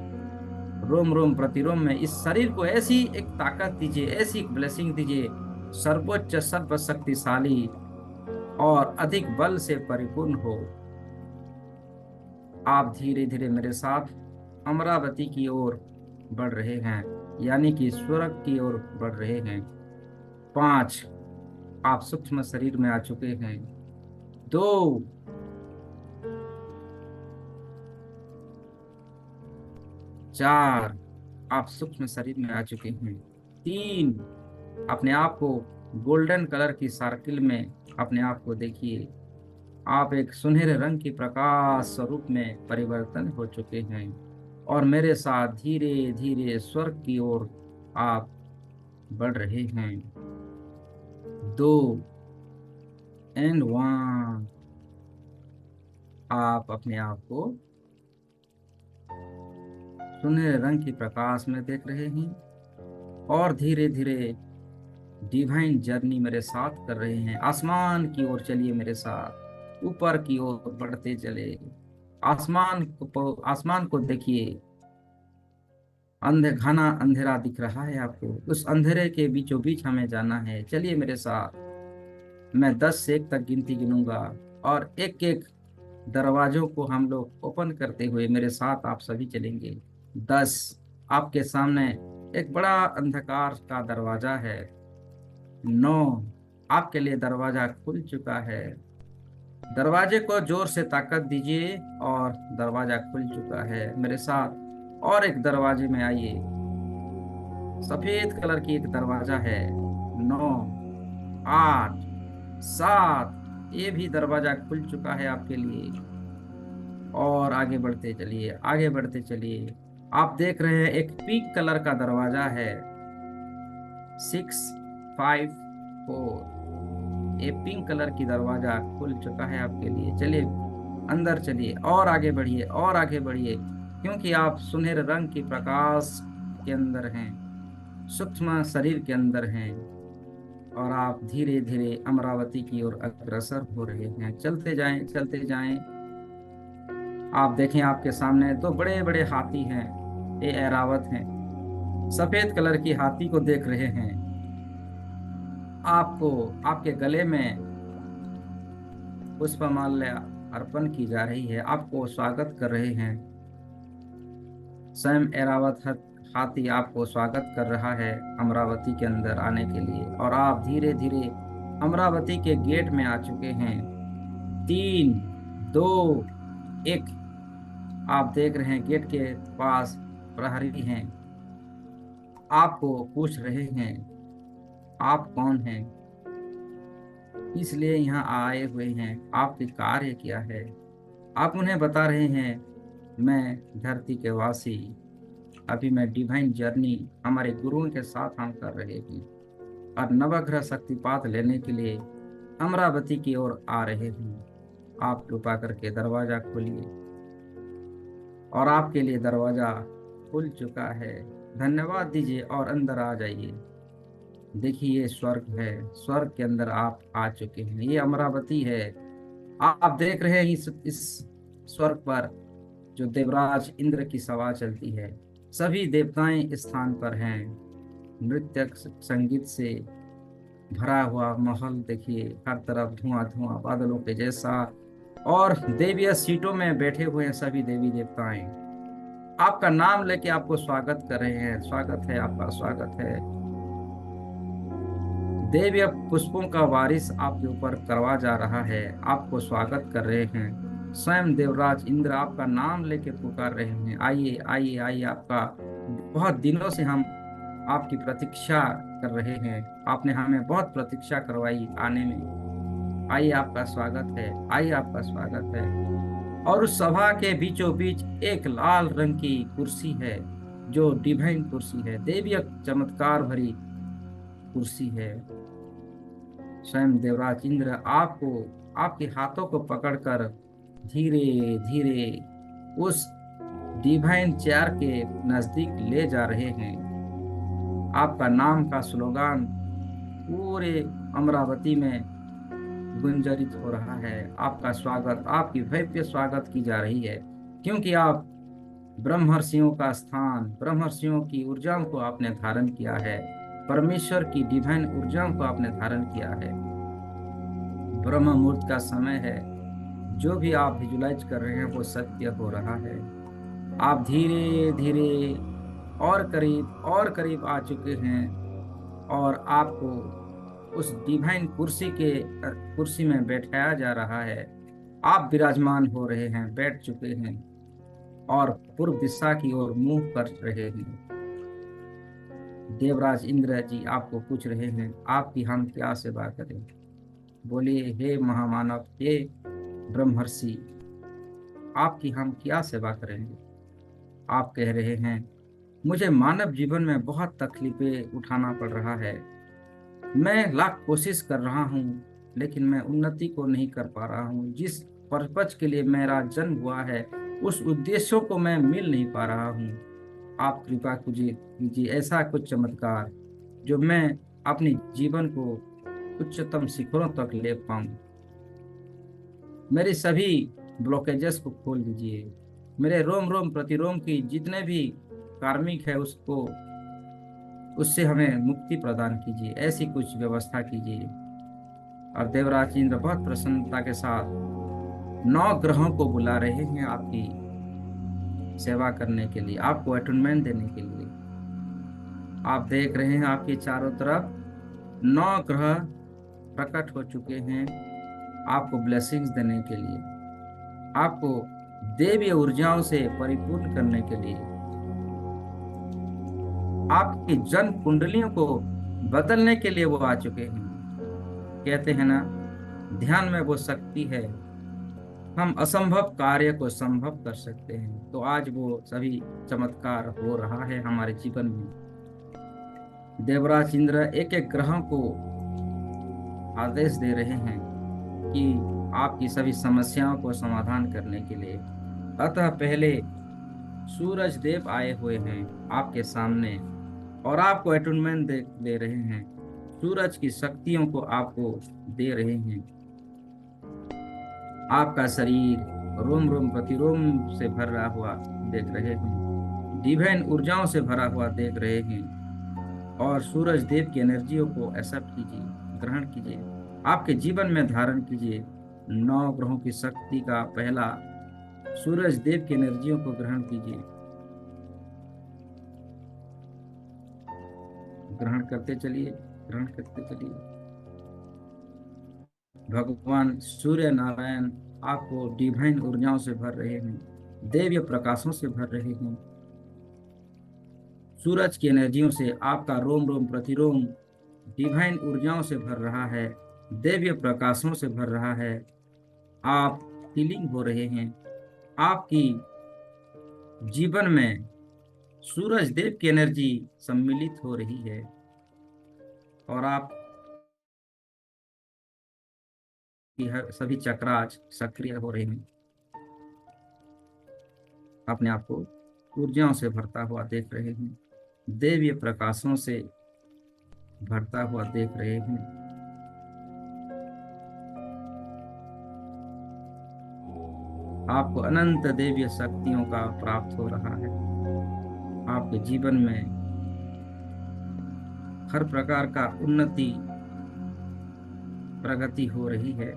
रोम रोम प्रतिरोम में इस शरीर को ऐसी एक ताकत दीजिए, ऐसी एक ब्लेसिंग दीजिए, सर्वोच्च सर्वशक्तिशाली और अधिक बल से परिपूर्ण हो। आप धीरे धीरे मेरे साथ अमरावती की ओर बढ़ रहे हैं, यानी कि स्वर्ग की ओर बढ़ रहे हैं। 5, आप सूक्ष्म शरीर में आ चुके हैं। 2, 4, आप सूक्ष्म शरीर में आ चुके हैं। 3, अपने आप को गोल्डन कलर की सर्किल में अपने आप को देखिए। आप एक सुनहरे रंग की प्रकाश स्वरूप में परिवर्तन हो चुके हैं और मेरे साथ धीरे धीरे स्वर्ग की ओर आप बढ़ रहे हैं। 2 एंड 1, आप अपने आप को सुनहरे रंग की प्रकाश में देख रहे हैं और धीरे धीरे डिवाइन जर्नी मेरे साथ कर रहे हैं। आसमान की ओर चलिए, मेरे साथ ऊपर की ओर बढ़ते चले। आसमान को देखिए, घना अंधेरा दिख रहा है आपको। उस अंधेरे के बीचों बीच हमें जाना है। चलिए मेरे साथ। मैं 10 से 1 तक गिनती गिनूंगा और एक एक दरवाजों को हम लोग ओपन करते हुए मेरे साथ आप सभी चलेंगे। 10, आपके सामने एक बड़ा अंधकार का दरवाजा है। 9, आपके लिए दरवाजा खुल चुका है। दरवाजे को जोर से ताकत दीजिए और दरवाजा खुल चुका है। मेरे साथ और एक दरवाजे में आइए। सफेद कलर की एक दरवाजा है। 9, 8, 7, ये भी दरवाजा खुल चुका है आपके लिए। और आगे बढ़ते चलिए, आगे बढ़ते चलिए। आप देख रहे हैं एक पिंक कलर का दरवाजा है, 654। ये पिंक कलर की दरवाजा खुल चुका है आपके लिए। चलिए अंदर चलिए और आगे बढ़िए और आगे बढ़िए, क्योंकि आप सुनहरे रंग की प्रकाश के अंदर हैं, सूक्ष्म शरीर के अंदर हैं, और आप धीरे धीरे अमरावती की ओर अग्रसर हो रहे हैं। चलते जाएं, चलते जाएं। आप देखें आपके सामने दो बड़े बड़े हाथी हैं, ये ऐरावत हैं, सफेद कलर की हाथी को देख रहे हैं। आपको आपके गले में पुष्पमाल्या अर्पण की जा रही है, आपको स्वागत कर रहे हैं। स्वयं ऐरावत हाथी आपको स्वागत कर रहा है अमरावती के अंदर आने के लिए, और आप धीरे धीरे अमरावती के गेट में आ चुके हैं। 3, 2, 1। आप देख रहे हैं गेट के पास प्रहरी हैं, आपको पूछ रहे हैं आप कौन हैं, इसलिए यहाँ आए हुए हैं, आपकी कार्य क्या है। आप उन्हें बता रहे हैं मैं धरती के वासी, अभी मैं डिवाइन जर्नी हमारे गुरुओं के साथ हम कर रहे हैं, और नवग्रह शक्तिपात लेने के लिए अमरावती की ओर आ रहे हैं। आप कृपा करके दरवाजा खोलिए, और आपके लिए दरवाजा खुल चुका है। धन्यवाद दीजिए और अंदर आ जाइए। देखिए ये स्वर्ग है, स्वर्ग के अंदर आप आ चुके हैं, ये अमरावती है। आप देख रहे हैं इस स्वर्ग पर जो देवराज इंद्र की सभा चलती है, सभी देवताएं इस स्थान पर हैं। नृत्य संगीत से भरा हुआ महल देखिए, हर तरफ धुआं धुआं बादलों के जैसा, और देवीय सीटों में बैठे हुए हैं सभी देवी देवताएं। आपका नाम लेके आपको स्वागत कर रहे हैं, स्वागत है, आपका स्वागत है। देवीय पुष्पों का वारिस आपके ऊपर करवा जा रहा है, आपको स्वागत कर रहे हैं। स्वयं देवराज इंद्र आपका नाम लेके पुकार रहे हैं, आइए आइए आइए। आपका बहुत दिनों से हम आपकी प्रतीक्षा कर रहे हैं, आपने हमें बहुत प्रतीक्षा करवाई आने में। आइए आपका स्वागत है, आइए आपका स्वागत है। और उस सभा के बीचों बीच एक लाल रंग की कुर्सी है, जो डिवाइन कुर्सी है, देवीय चमत्कार भरी कुर्सी है। स्वयं देवराज इंद्र आपको आपके हाथों को पकड़कर धीरे धीरे उस डिवाइन चेयर के नजदीक ले जा रहे हैं। आपका नाम का स्लोगान पूरे अमरावती में गुंजरित हो रहा है। आपका स्वागत, आपकी भव्य स्वागत की जा रही है, क्योंकि आप ब्रह्मर्षियों का स्थान, ब्रह्मर्षियों की ऊर्जाओं को आपने धारण किया है, परमेश्वर की डिवाइन ऊर्जाओं को आपने धारण किया है। ब्रह्म मुहूर्त का समय है, जो भी आप विजुलाइज कर रहे हैं वो सत्य हो रहा है। आप धीरे धीरे और करीब आ चुके हैं, और आपको उस डिवाइन कुर्सी में बैठाया जा रहा है। आप विराजमान हो रहे हैं, बैठ चुके हैं, और पूर्व दिशा की ओर मुंह कर रहे हैं। देवराज इंद्र जी आपको पूछ रहे हैं आपकी हम क्या सेवा करें। बोलिए हे महामानव, हे ब्रह्मर्षि, आपकी हम क्या सेवा करेंगे। आप कह रहे हैं मुझे मानव जीवन में बहुत तकलीफें उठाना पड़ रहा है, मैं लाख कोशिश कर रहा हूँ, लेकिन मैं उन्नति को नहीं कर पा रहा हूँ। जिस पर्पज के लिए मेरा जन्म हुआ है, उस उद्देश्यों को मैं मिल नहीं पा रहा हूँ। आप कृपा कीजिए ऐसा कुछ चमत्कार जो मैं अपने जीवन को उच्चतम शिखरों तक ले पाऊं। मेरे सभी ब्लॉकेजेस को खोल दीजिए, मेरे रोम रोम प्रतिरोम की जितने भी कार्मिक है उससे हमें मुक्ति प्रदान कीजिए, ऐसी कुछ व्यवस्था कीजिए। और देवराज इंद्र बहुत प्रसन्नता के साथ 9 ग्रहों को बुला रहे हैं आपकी सेवा करने के लिए, आपको अटूनमेंट देने के लिए। आप देख रहे हैं आपके चारों तरफ 9 ग्रह प्रकट हो चुके हैं आपको ब्लेसिंग्स देने के लिए, आपको देवीय ऊर्जाओं से परिपूर्ण करने के लिए, आपकी जन्म कुंडलियों को बदलने के लिए वो आ चुके हैं। कहते हैं ना, ध्यान में वो शक्ति है हम असंभव कार्य को संभव कर सकते हैं। तो आज वो सभी चमत्कार हो रहा है हमारे जीवन में। देवराज इंद्र एक एक ग्रह को आदेश दे रहे हैं कि आपकी सभी समस्याओं को समाधान करने के लिए। अतः पहले सूरज देव आए हुए हैं आपके सामने और आपको अटूनमेंट दे रहे हैं। सूरज की शक्तियों को आपको दे रहे हैं। आपका शरीर रोम रोम प्रतिरोम से भरा हुआ देख रहे हैं, डिवाइन ऊर्जाओं से भरा हुआ देख रहे हैं। और सूरज देव की एनर्जियों को एक्सेप्ट कीजिए, ग्रहण कीजिए, आपके जीवन में धारण कीजिए। 9 ग्रहों की शक्ति का पहला सूरज देव की एनर्जियों को ग्रहण कीजिए। ग्रहण करते चलिए, ग्रहण करते चलिए। भगवान सूर्य नारायण आपको डिवाइन ऊर्जाओं से भर रहे हैं, दिव्य प्रकाशों से भर रहे हैं। सूरज की एनर्जियों से आपका रोम रोम प्रतिरोम डिवाइन ऊर्जाओं से भर रहा है, दिव्य प्रकाशों से भर रहा है। आप हीलिंग हो रहे हैं। आपकी जीवन में सूरज देव की एनर्जी सम्मिलित हो रही है और आप की सभी चक्रास सक्रिय हो रहे हैं। अपने आप को ऊर्जाओं से भरता हुआ देख रहे हैं, दिव्य प्रकाशों से भरता हुआ देख रहे हैं। आपको अनंत दिव्य शक्तियों का प्राप्त हो रहा है। आपके जीवन में हर प्रकार का उन्नति प्रगति हो रही है।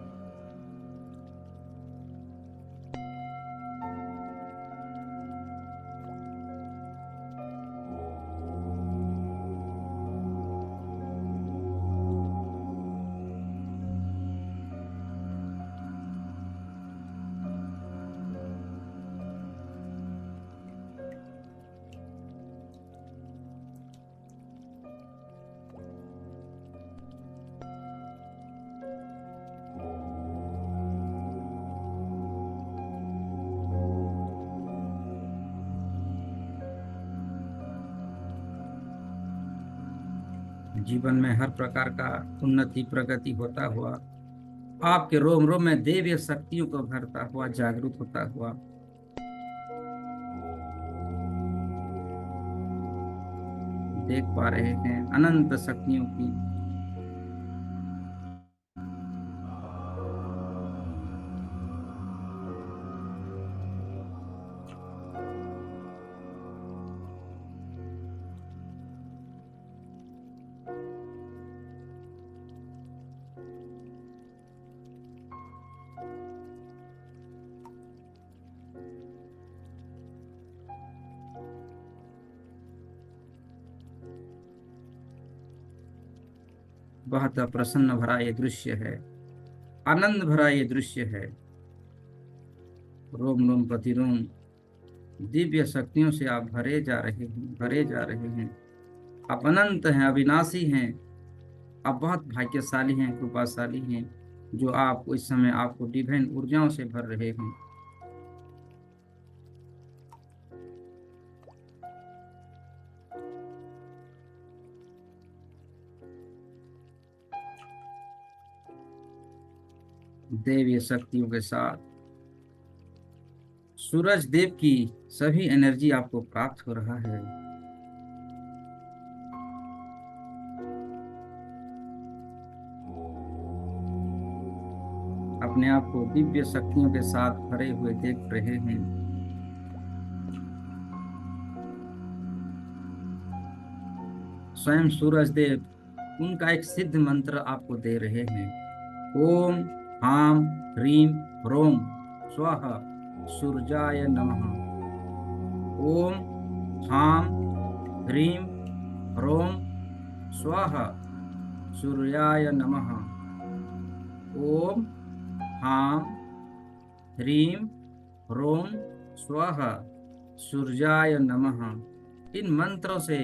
जीवन में हर प्रकार का उन्नति प्रगति होता हुआ, आपके रोम रोम में दिव्य शक्तियों को भरता हुआ, जागरूक होता हुआ देख पा रहे हैं अनंत शक्तियों की। बहुत प्रसन्न भरा ये दृश्य है, आनंद भरा ये दृश्य है। रोम रोम प्रतिरोम दिव्य शक्तियों से आप भरे जा रहे हैं, भरे जा रहे हैं। आप अनंत हैं, अविनाशी हैं। आप बहुत भाग्यशाली हैं, कृपाशाली हैं, जो आप इस समय आपको डिवाइन ऊर्जाओं से भर रहे हैं। देवीय शक्तियों के साथ सूरज देव की सभी एनर्जी आपको प्राप्त हो रहा है। अपने आप को दिव्य शक्तियों के साथ भरे हुए देख रहे हैं। स्वयं सूरज देव उनका एक सिद्ध मंत्र आपको दे रहे हैं। ओम हाम ह्रीं ह्रोम स्वाहा सूर्याय नमः। ओम हाम ह्रीं ह्रोम स्वाहा सूर्याय नमः। ओम हाम ह्रीं ह्रोम स्वाहा सूर्याय नमः। इन मंत्रों से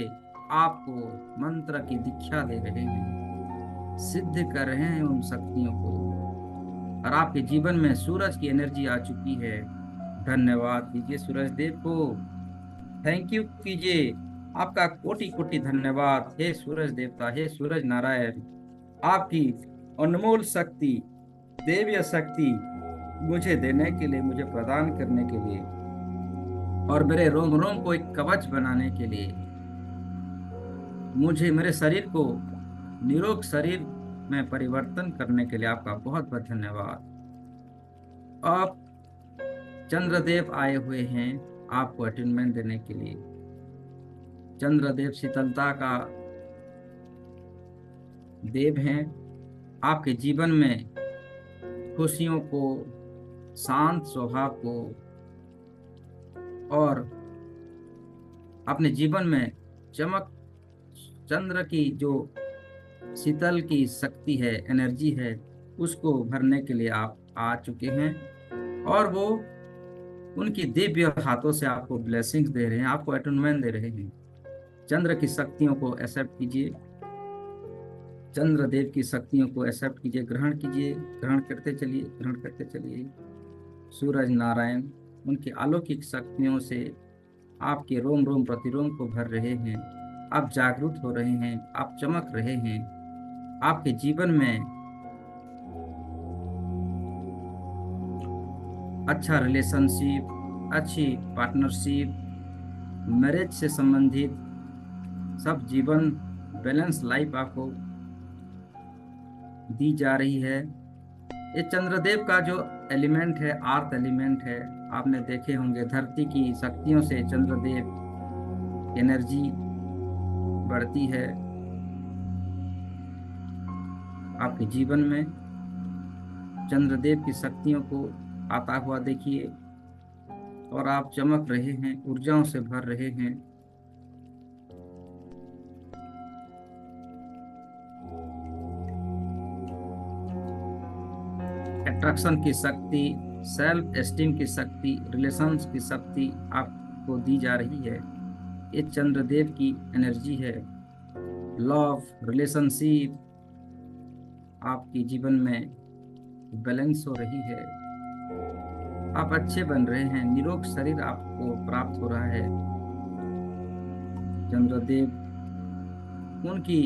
आपको मंत्र की दीक्षा दे रहे हैं, सिद्ध कर रहे हैं उन शक्तियों को। और आपके जीवन में सूरज की एनर्जी आ चुकी है। धन्यवाद दीजिए सूरज देव को, थैंक यू कीजिए। आपका कोटि कोटि धन्यवाद हे सूरज देवता, हे सूरज नारायण। आपकी अनमोल शक्ति, देवीय शक्ति मुझे देने के लिए, मुझे प्रदान करने के लिए, और मेरे रोम रोम को एक कवच बनाने के लिए, मुझे मेरे शरीर को निरोग शरीर में परिवर्तन करने के लिए आपका बहुत बहुत धन्यवाद। आप चंद्रदेव आए हुए हैं आपको अटेनमेंट देने के लिए। चंद्रदेव शीतलता का देव हैं। आपके जीवन में खुशियों को, शांत स्वभाव को और अपने जीवन में चमक, चंद्र की जो शीतल की शक्ति है, एनर्जी है, उसको भरने के लिए आप आ चुके हैं। और वो उनकी दिव्य हाथों से आपको ब्लेसिंग्स दे रहे हैं, आपको अटूनमेंट दे रहे हैं। चंद्र की शक्तियों को एक्सेप्ट कीजिए, चंद्रदेव की शक्तियों को एक्सेप्ट कीजिए, ग्रहण कीजिए, ग्रहण करते चलिए, ग्रहण करते चलिए। सूरज नारायण उनकी अलौकिक शक्तियों से आपके रोम रोम प्रतिरोम को भर रहे हैं। आप जागरूक हो रहे हैं, आप चमक रहे हैं। आपके जीवन में अच्छा रिलेशनशिप, अच्छी पार्टनरशिप, मैरिज से संबंधित सब जीवन, बैलेंस लाइफ आपको दी जा रही है। ये चंद्रदेव का जो एलिमेंट है, अर्थ एलिमेंट है, आपने देखे होंगे धरती की शक्तियों से चंद्रदेव एनर्जी बढ़ती है। आपके जीवन में चंद्रदेव की शक्तियों को आता हुआ देखिए और आप चमक रहे हैं, ऊर्जाओं से भर रहे हैं। अट्रैक्शन की शक्ति, सेल्फ एस्टीम की शक्ति, रिलेशंस की शक्ति आपको दी जा रही है। ये चंद्रदेव की एनर्जी है। लव, रिलेशनशिप आपके जीवन में बैलेंस हो रही है। आप अच्छे बन रहे हैं, निरोग शरीर आपको प्राप्त हो रहा है। चंद्रदेव उनकी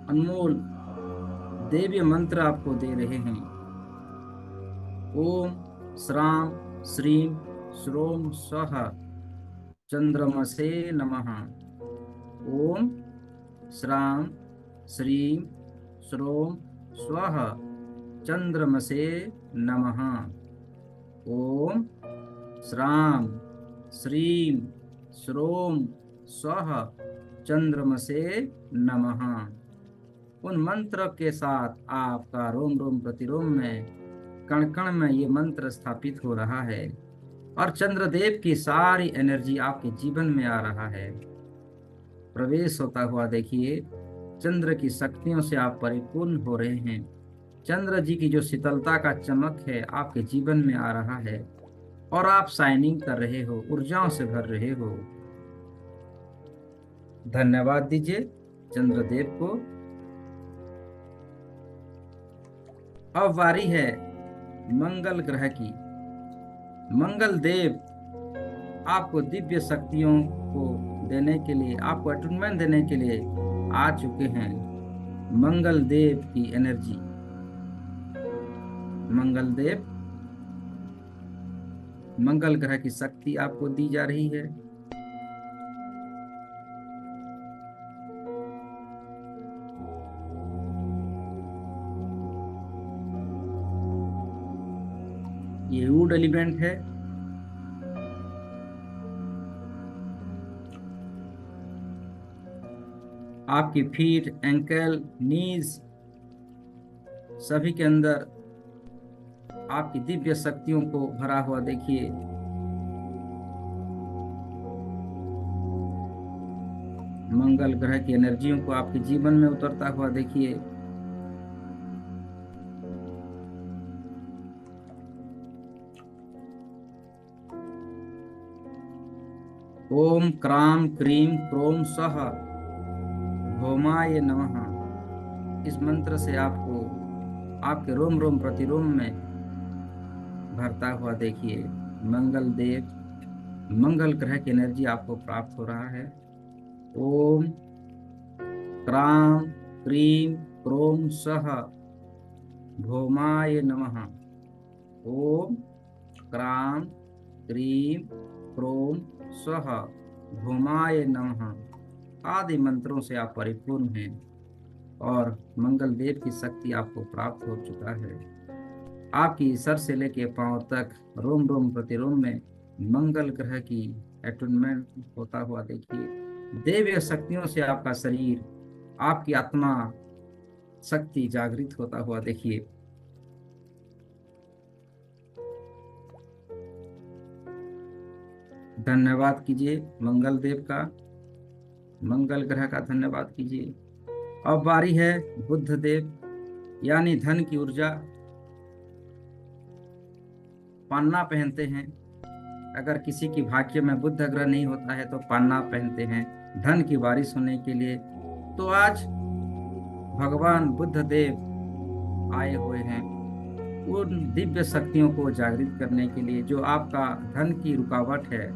अनमोल देवीय मंत्र आपको दे रहे हैं। ओम श्राम श्रीम श्रोम स्वः चंद्रमसे नमः। ओम श्राम श्रीम श्रोम स्वः चंद्रमसे नमः। ओम श्राम श्रीम श्रोम स्वः चंद्रमसे नमः। उन मंत्र के साथ आपका रोम रोम प्रतिरोम में, कण कण में ये मंत्र स्थापित हो रहा है और चंद्रदेव की सारी एनर्जी आपके जीवन में आ रहा है, प्रवेश होता हुआ देखिए। चंद्र की शक्तियों से आप परिपूर्ण हो रहे हैं। चंद्र जी की जो शीतलता का चमक है आपके जीवन में आ रहा है और आप शाइनिंग कर रहे हो, ऊर्जाओं से भर रहे हो। धन्यवाद दीजिए चंद्रदेव को। अब वारी है मंगल ग्रह की। मंगल देव आपको दिव्य शक्तियों को देने के लिए, आपको अटूनमेंट देने के लिए आ चुके हैं। मंगल देव की एनर्जी, मंगल देव, मंगल ग्रह की शक्ति आपको दी जा रही है। ये वुड एलिमेंट है। आपकी फीट, एंकल, नीज सभी के अंदर आपकी दिव्य शक्तियों को भरा हुआ देखिए। मंगल ग्रह की एनर्जियों को आपके जीवन में उतरता हुआ देखिए। ओम क्राम क्रीम क्रोम सह भौमाय नमः। इस मंत्र से आपको आपके रोम रोम प्रतिरोम में भरता हुआ देखिए। मंगल देव, मंगल ग्रह की एनर्जी आपको प्राप्त हो रहा है। ओम क्रां क्रीं क्रों सः भौमाय नमः। ओम क्रां क्रीं क्रों स्वः भौमाय नमः आदि मंत्रों से आप परिपूर्ण हैं और मंगल देव की शक्ति आपको प्राप्त हो चुका है। आपकी सर से लेके पांव तक रोम रोम प्रतिरोम में मंगल ग्रह की एटुनमेंट होता हुआ देखिए। देवीय शक्तियों से आपका शरीर, आपकी आत्मा शक्ति जागृत होता हुआ देखिए। धन्यवाद कीजिए मंगल देव का, मंगल ग्रह का धन्यवाद कीजिए। अब बारी है बुध देव, यानी धन की ऊर्जा। पन्ना पहनते हैं, अगर किसी की भाग्य में बुध ग्रह नहीं होता है तो पन्ना पहनते हैं धन की बारिश होने के लिए। तो आज भगवान बुद्ध देव आए हुए हैं उन दिव्य शक्तियों को जागृत करने के लिए। जो आपका धन की रुकावट है,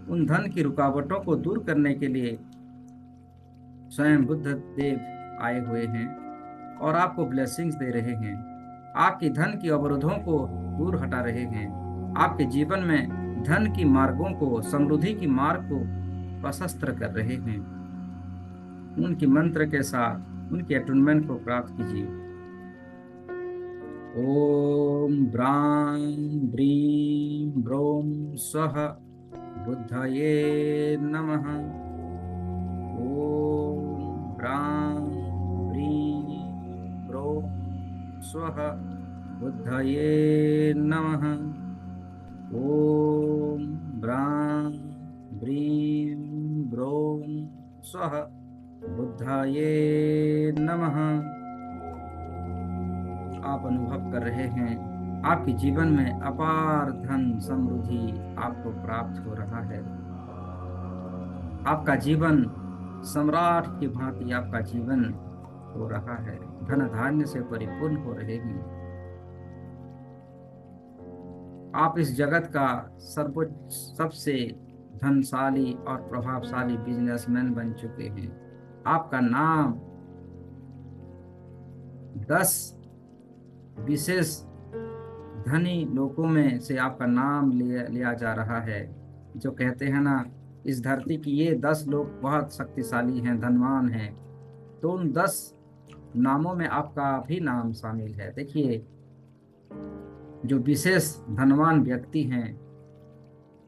उन धन की रुकावटों को दूर करने के लिए स्वयं बुद्ध देव आए हुए हैं और आपको ब्लेसिंग्स दे रहे हैं। आपकी धन की अवरोधों को दूर हटा रहे हैं। आपके जीवन में धन की मार्गों को, समृद्धि की मार्ग को प्रशस्त कर रहे हैं। उनकी मंत्र के साथ उनके अटूनमेंट को प्राप्त कीजिए। ओम ब्रां ब्रीं ब्रों स्वः बुद्धये नमः। ओम ब्रां ब्रीं ब्रों स्वः बुद्धये नमः। ओम ब्रां ब्रीं ब्रों स्वः बुद्धये नमः। आप अनुभव कर रहे हैं आपके जीवन में अपार धन समृद्धि आपको प्राप्त हो रहा है। आपका जीवन सम्राट की भांति आपका जीवन हो रहा है, धन धान्य से परिपूर्ण हो रहे हैं। आप इस जगत का सर्वोच्च, सबसे धनशाली और प्रभावशाली बिजनेसमैन बन चुके हैं। आपका नाम 10 विशेष धनी लोगों में से आपका नाम लिया जा रहा है। जो कहते हैं ना, इस धरती की ये 10 लोग बहुत शक्तिशाली हैं, धनवान हैं, तो उन 10 नामों में आपका भी नाम शामिल है। देखिए, जो विशेष धनवान व्यक्ति हैं,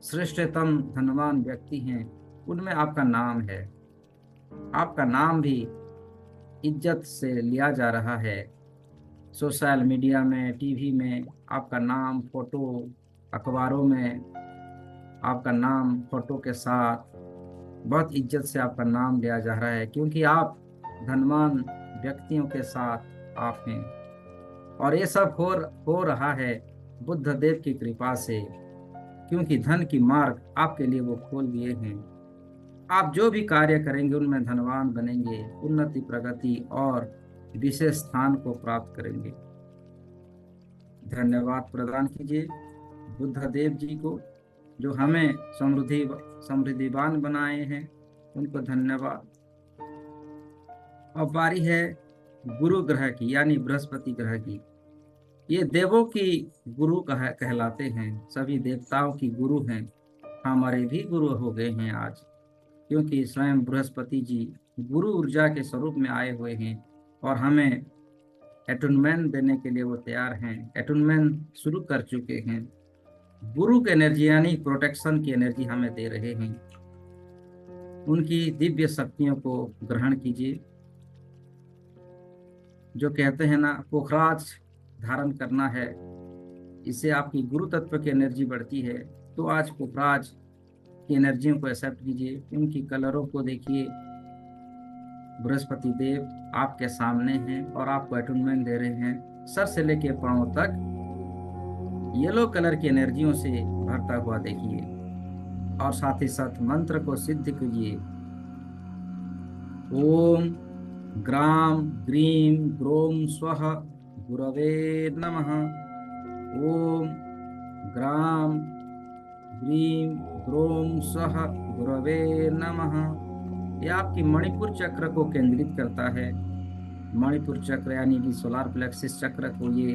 श्रेष्ठतम धनवान व्यक्ति हैं, उनमें आपका नाम है। आपका नाम भी इज्जत से लिया जा रहा है। सोशल मीडिया में, टीवी में आपका नाम, फोटो, अखबारों में आपका नाम फोटो के साथ बहुत इज्जत से आपका नाम लिया जा रहा है, क्योंकि आप धनवान व्यक्तियों के साथ आप हैं। और ये सब हो रहा है बुद्ध देव की कृपा से, क्योंकि धन की मार्ग आपके लिए वो खोल दिए हैं। आप जो भी कार्य करेंगे उनमें धनवान बनेंगे, उन्नति, प्रगति और विशेष स्थान को प्राप्त करेंगे। धन्यवाद प्रदान कीजिए बुद्ध देव जी को, जो हमें समृद्धिवान बनाए हैं, उनको धन्यवाद। अब बारी है गुरु ग्रह की, यानी बृहस्पति ग्रह की। ये देवों की गुरु कहलाते हैं, सभी देवताओं की गुरु हैं। हमारे भी गुरु हो गए हैं आज, क्योंकि स्वयं बृहस्पति जी गुरु ऊर्जा के स्वरूप में आए हुए हैं और हमें एटुनमेंट देने के लिए वो तैयार हैं। एटुनमेंट शुरू कर चुके हैं। गुरु की एनर्जी यानी प्रोटेक्शन की एनर्जी हमें दे रहे हैं। उनकी दिव्य शक्तियों को ग्रहण कीजिए। जो कहते हैं ना, पोखराज धारण करना है, इससे आपकी गुरु तत्व की एनर्जी बढ़ती है। तो आज पोखराज की एनर्जियों को एक्सेप्ट कीजिए। उनकी कलरों को देखिए। बृहस्पति देव आपके सामने हैं और आपको अटूनमेंट दे रहे हैं। सर से लेके पांव तक येलो कलर की एनर्जियों से भरता हुआ देखिए और साथ ही साथ मंत्र को सिद्ध कीजिए। ओम ग्राम ग्रीम ग्रोम स्वः गुरवे नमः। ओम ग्राम ग्रीम ग्रोम सह गुरवे नमः। ये आपकी मणिपुर चक्र को केंद्रित करता है। मणिपुर चक्र यानी कि सोलार प्लेक्सिस चक्र को ये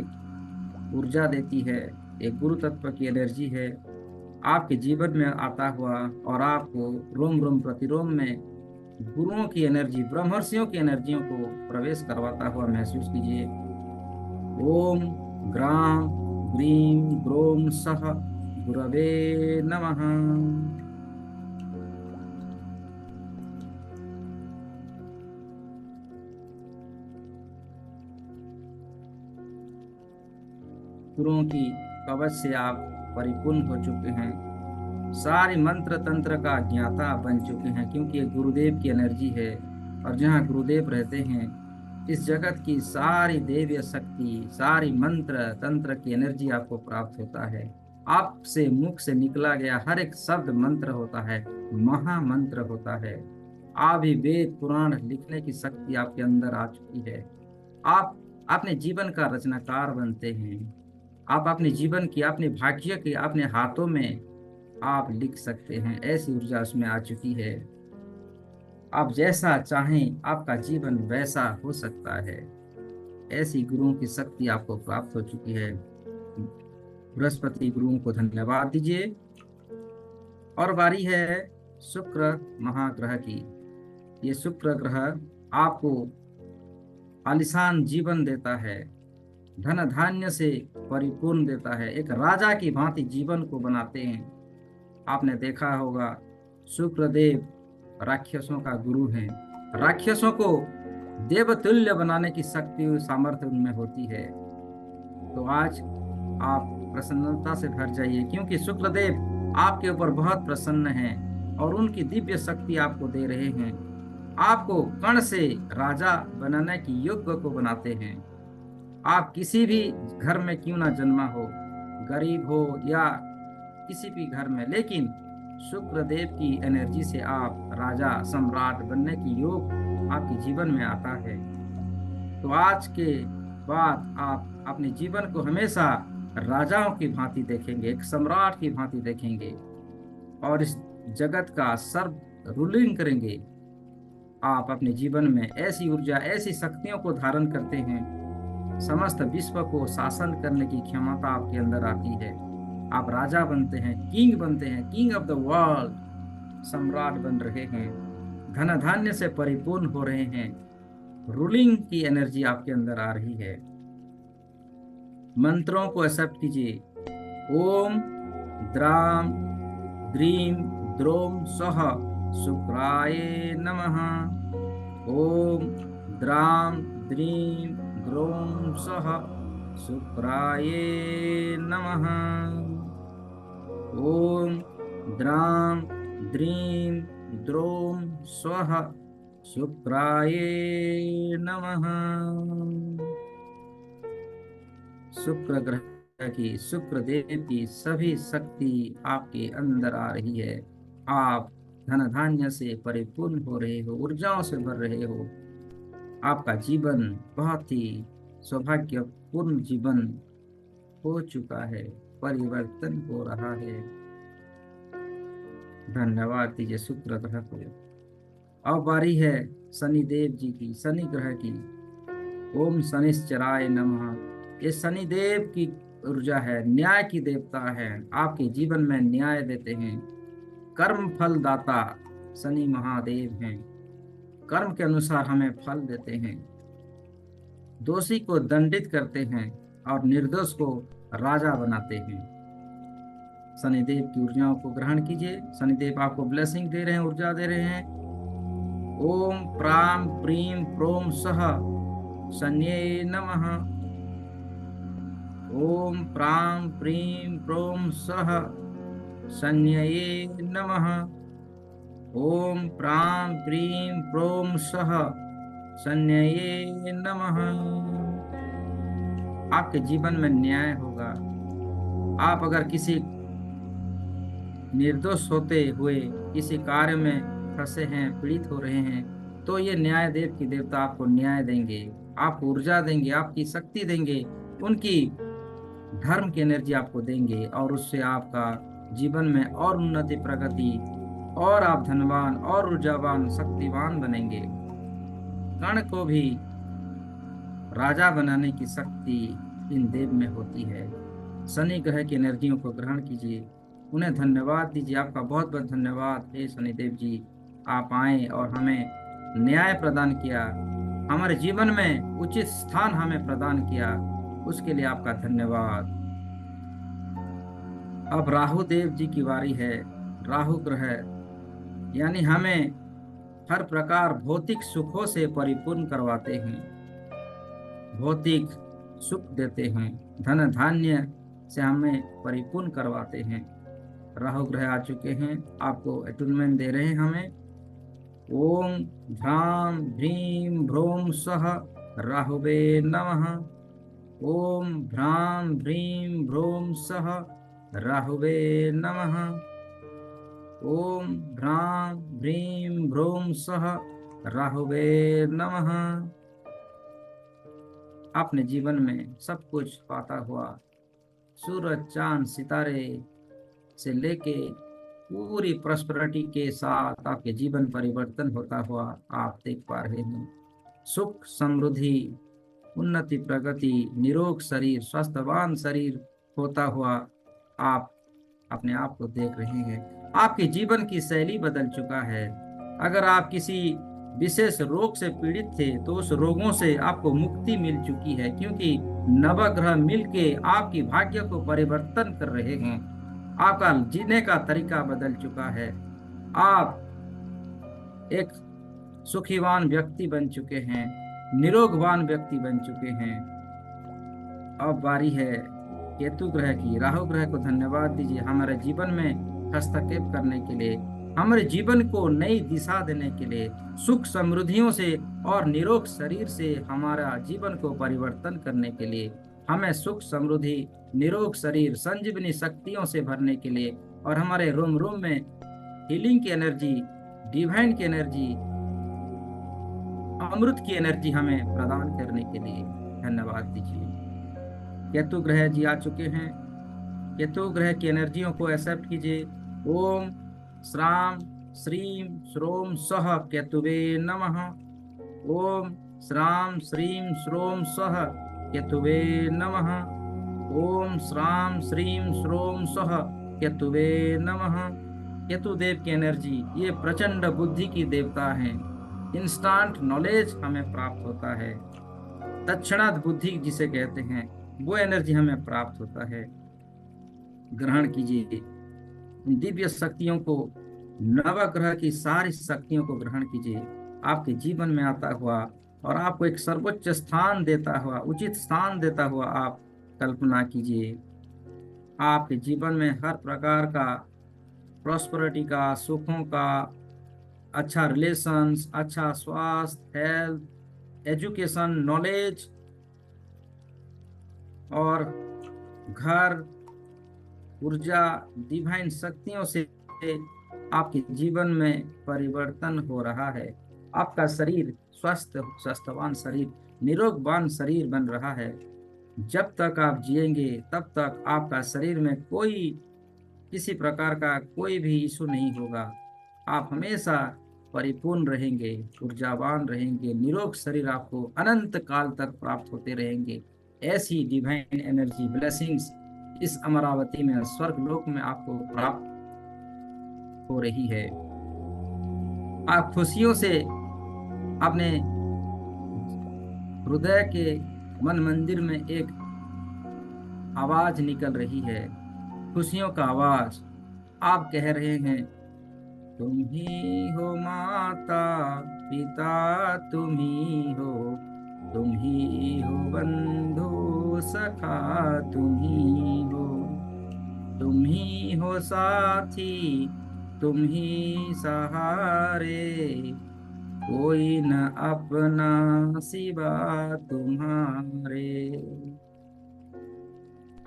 ऊर्जा देती है। एक गुरु तत्व की एनर्जी है आपके जीवन में आता हुआ, और आपको रोम रोम प्रतिरोम में गुरुओं की एनर्जी, ब्रह्मर्षियों की एनर्जियों को प्रवेश करवाता हुआ महसूस कीजिए। ओम ग्राम ग्रीम ग्रोम सह गुरवे नमः। गुरुओं की कवच से आप परिपूर्ण हो चुके हैं, सारे मंत्र तंत्र का ज्ञाता बन चुके हैं, क्योंकि ये गुरुदेव की एनर्जी है। और जहाँ गुरुदेव रहते हैं, इस जगत की सारी देवी शक्ति, सारी मंत्र तंत्र की एनर्जी आपको प्राप्त होता है। आपसे मुख से निकला गया हर एक शब्द मंत्र होता है, महामंत्र होता है। आप ही वेद पुराण लिखने की शक्ति आपके अंदर आ चुकी है। आप अपने जीवन का रचनाकार बनते हैं। आप अपने जीवन की, अपने भाग्य की अपने हाथों में आप लिख सकते हैं, ऐसी ऊर्जा उसमें आ चुकी है। आप जैसा चाहें आपका जीवन वैसा हो सकता है, ऐसी गुरुओं की शक्ति आपको प्राप्त हो चुकी है। बृहस्पति गुरुओं को धन्यवाद दीजिए। और बारी है शुक्र महाग्रह की। ये शुक्र ग्रह आपको आलिशान जीवन देता है, धन धान्य से परिपूर्ण देता है, एक राजा की भांति जीवन को बनाते हैं। आपने देखा होगा शुक्रदेव राक्षसों का गुरु हैं। राक्षसों को देवतुल्य बनाने की शक्ति सामर्थ्य उनमें होती है। तो आज आप प्रसन्नता से भर जाइए, क्योंकि शुक्रदेव आपके ऊपर बहुत प्रसन्न हैं और उनकी दिव्य शक्ति आपको दे रहे हैं। आपको कण से राजा बनाने की योग्य को बनाते हैं। आप किसी भी घर में क्यों ना जन्मा हो, गरीब हो या किसी भी घर में, लेकिन शुक्रदेव की एनर्जी से आप राजा सम्राट बनने की योग आपके जीवन में आता है। तो आज के बाद आप अपने जीवन को हमेशा राजाओं की भांति देखेंगे, एक सम्राट की भांति देखेंगे, और इस जगत का सर्व रूलिंग करेंगे। आप अपने जीवन में ऐसी ऊर्जा, ऐसी शक्तियों को धारण करते हैं, समस्त विश्व को शासन करने की क्षमता आपके अंदर आती है। आप राजा बनते हैं, किंग बनते हैं, किंग ऑफ द वर्ल्ड, सम्राट बन रहे हैं, धन धान्य से परिपूर्ण हो रहे हैं, रूलिंग की एनर्जी आपके अंदर आ रही है। मंत्रों को एक्सेप्ट कीजिए। ओम द्राम द्रीम द्रोम सह शुक्राय नमः। ओम द्राम द्रीम ग्रोम सह शुक्राय नमः। ओम द्राम द्रीम द्रोम स्वः शुक्राय नमः। शुक्र ग्रह की, शुक्र देव की सभी शक्ति आपके अंदर आ रही है। आप धन धान्य से परिपूर्ण हो रहे हो, ऊर्जाओं से भर रहे हो। आपका जीवन बहुत ही सौभाग्यपूर्ण जीवन हो चुका है, परिवर्तन हो रहा है। धन्यवाद दीजिए शुक्र ग्रह को। अब बारी है शनि देव जी की, शनि ग्रह की। ओम शनिश्चराय नमः। ये शनि देव की ऊर्जा है, न्याय की देवता है, आपके जीवन में न्याय देते हैं। कर्म फल दाता शनि महादेव हैं, कर्म के अनुसार हमें फल देते हैं। दोषी को दंडित करते हैं और निर्दोष को राजा बनाते हैं। शनिदेव की ऊर्जाओं को ग्रहण कीजिए। शनिदेव आपको ब्लेसिंग दे रहे हैं, ऊर्जा दे रहे हैं। ओम प्राम प्रीम प्रोम सह शन्ये नमः। ओम प्राम प्रीम प्रोम सह शन्ये नमः। ओम प्राम प्रीम प्रोम सह शन्ये नमः। आपके जीवन में न्याय होगा। आप अगर किसी निर्दोष होते हुए किसी कार्य में फंसे हैं, पीड़ित हो रहे हैं, तो ये न्याय देव की देवता आपको न्याय देंगे, आपको ऊर्जा देंगे, आपकी शक्ति देंगे। उनकी धर्म की एनर्जी आपको देंगे और उससे आपका जीवन में और उन्नति प्रगति, और आप धनवान और ऊर्जावान शक्तिवान बनेंगे। कण को भी राजा बनाने की शक्ति इन देव में होती है। शनि ग्रह की एनर्जियों को ग्रहण कीजिए, उन्हें धन्यवाद दीजिए। आपका बहुत बहुत धन्यवाद हे शनिदेव जी, आप आए और हमें न्याय प्रदान किया, हमारे जीवन में उचित स्थान हमें प्रदान किया, उसके लिए आपका धन्यवाद। अब राहु देव जी की बारी है। राहु ग्रह यानी हमें हर प्रकार भौतिक सुखों से परिपूर्ण करवाते हैं, भौतिक सुख देते हैं, धन धान्य से हमें परिपूर्ण करवाते हैं। राहु ग्रह आ चुके हैं, आपको अटूनमेंट दे रहे हैं हमें। ओम भ्राम भ्रीम भ्रूम सह राहुवे नमः। ओम भ्राम भ्रीम भ्रूम सह राहुवे नमः। ओम भ्राम भ्रीम भ्रूम सह राहुवे नमः। अपने जीवन में सब कुछ पाता हुआ, सूरज चांद सितारे से लेके पूरी प्रॉस्पेरिटी के साथ आपके जीवन परिवर्तन होता हुआ आप देख पा रहे हैं। सुख समृद्धि उन्नति प्रगति निरोग शरीर स्वस्थवान शरीर होता हुआ आप अपने आप को देख रहे हैं। आपके जीवन की शैली बदल चुका है। अगर आप किसी विशेष रोग से पीड़ित थे तो उस रोगों से आपको मुक्ति मिल चुकी है, क्योंकि नवग्रह मिलके आपकी भाग्य को परिवर्तन कर रहे हैं। आपका जीने का तरीका बदल चुका है। आप एक सुखीवान व्यक्ति बन चुके हैं, निरोगवान व्यक्ति बन चुके हैं। अब बारी है केतु ग्रह की। राहु ग्रह को धन्यवाद दीजिए हमारे जीवन में हस्तक्षेप करने के लिए, हमारे जीवन को नई दिशा देने के लिए, सुख समृद्धियों से और निरोग शरीर से हमारा जीवन को परिवर्तन करने के लिए, हमें सुख समृद्धि निरोग शरीर संजीवनी शक्तियों से भरने के लिए, और हमारे रूम रूम में हीलिंग की एनर्जी, डिवाइन की एनर्जी, अमृत की एनर्जी हमें प्रदान करने के लिए धन्यवाद दीजिए। केतु ग्रह जी आ चुके हैं। केतु ग्रह की एनर्जियों को एक्सेप्ट कीजिए। ओम श्राम श्रीम श्रोम सह केतुवे नमः। ओम श्राम श्रीम श्रोम सह केतुवे नमः। ओम श्राम श्रीम श्रोम सह केतुवे नमः। केतु देव की एनर्जी ये प्रचंड बुद्धि की देवता हैं। इंस्टेंट नॉलेज हमें प्राप्त होता है, तत्क्षणात बुद्धि जिसे कहते हैं, वो एनर्जी हमें प्राप्त होता है। ग्रहण कीजिए दिव्य शक्तियों को, नवग्रह की सारी शक्तियों को ग्रहण कीजिए आपके जीवन में आता हुआ, और आपको एक सर्वोच्च स्थान देता हुआ, उचित स्थान देता हुआ आप कल्पना कीजिए। आपके जीवन में हर प्रकार का प्रॉस्पेरिटी का, सुखों का, अच्छा रिलेशंस, अच्छा स्वास्थ्य, हेल्थ, एजुकेशन, नॉलेज और घर, ऊर्जा, डिवाइन शक्तियों से आपके जीवन में परिवर्तन हो रहा है। आपका शरीर स्वस्थवान शरीर, निरोगवान शरीर बन रहा है। जब तक आप जिएंगे तब तक आपका शरीर में कोई किसी प्रकार का कोई भी इशू नहीं होगा। आप हमेशा परिपूर्ण रहेंगे, ऊर्जावान रहेंगे, निरोग शरीर आपको अनंत काल तक प्राप्त होते रहेंगे। ऐसी डिवाइन एनर्जी ब्लेसिंग्स इस अमरावती में, स्वर्ग लोक में आपको प्राप्त हो रही है। आप खुशियों से अपने हृदय के मन मंदिर में एक आवाज निकल रही है, खुशियों का आवाज। आप कह रहे हैं तुम ही हो माता पिता, तुम ही हो, तुम ही हो बंधु सखा, तुम ही हो, तुम ही हो साथी, तुम ही सहारे, कोई न अपना सिवा तुम्हारे।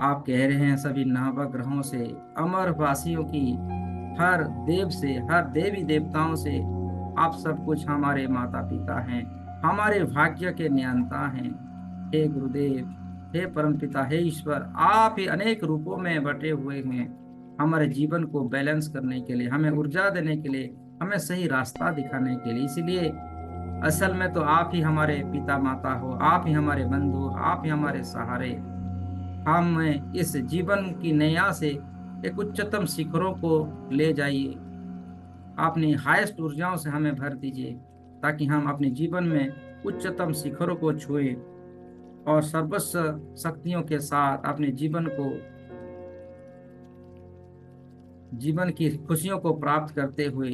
आप कह रहे हैं सभी नवग्रहों से, अमर वासियों की, हर देव से, हर देवी देवताओं से, आप सब कुछ हमारे माता पिता हैं, हमारे भाग्य के नियंता हैं। हे गुरुदेव, हे परमपिता, हे ईश्वर, आप ही अनेक रूपों में बटे हुए हैं हमारे जीवन को बैलेंस करने के लिए, हमें ऊर्जा देने के लिए, हमें सही रास्ता दिखाने के लिए। इसीलिए असल में तो आप ही हमारे पिता माता हो, आप ही हमारे बंधु, आप ही हमारे सहारे। हम इस जीवन की नैया से एक उच्चतम शिखरों को ले जाइए, अपनी हाईएस्ट ऊर्जाओं से हमें भर दीजिए, ताकि हम अपने जीवन में उच्चतम शिखरों को छुए और सर्वस्व शक्तियों के साथ अपने जीवन की खुशियों को प्राप्त करते हुए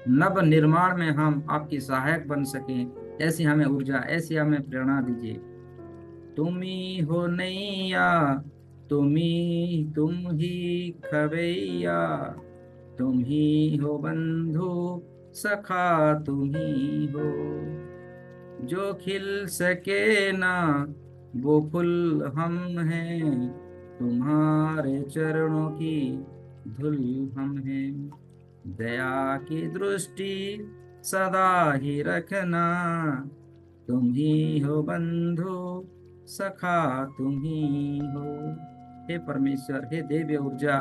नव निर्माण में हम आपकी सहायक बन सकें। ऐसी हमें ऊर्जा, ऐसी हमें प्रेरणा दीजिए। तुम ही हो नैया, तुम ही खवैया, तुम ही हो बंधु सखा, तुम ही हो। जो खिल सके ना वो फूल हम हैं, तुम्हारे चरणों की धूल हम हैं। दया की दृष्टि सदा ही रखना, तुम ही हो बंधु सखा, तुम ही हो। हे परमेश्वर, हे देवी ऊर्जा,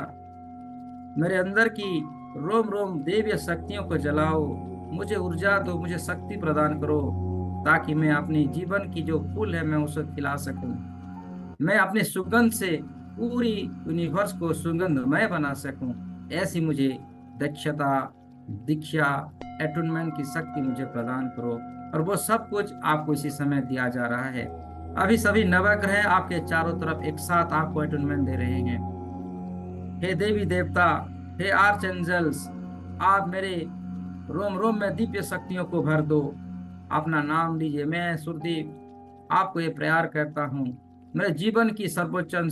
मेरे अंदर की रोम रोम देवी शक्तियों को जलाओ, मुझे ऊर्जा दो, मुझे शक्ति प्रदान करो, ताकि मैं अपने जीवन की जो फूल है मैं उसे खिला सकूं। मैं अपनी सुगंध से पूरी यूनिवर्स को सुगंधमय बना सकूं। ऐसी मुझे दक्षता, दीक्षा, एटुनमेंट की शक्ति मुझे प्रदान करो। और वो सब कुछ आपको इसी समय दिया जा रहा है। अभी सभी नवग्रह आपके चारों तरफ एक साथ आपको एटुनमेंट दे रहे हैं। हे देवी देवता, हे आर्च एंजल्स, आप मेरे रोम रोम में दिव्य शक्तियों को भर दो। अपना नाम लीजिए। मैं सुरदीप आपको ये प्यार करता हूँ। मेरे जीवन की सर्वोच्चतम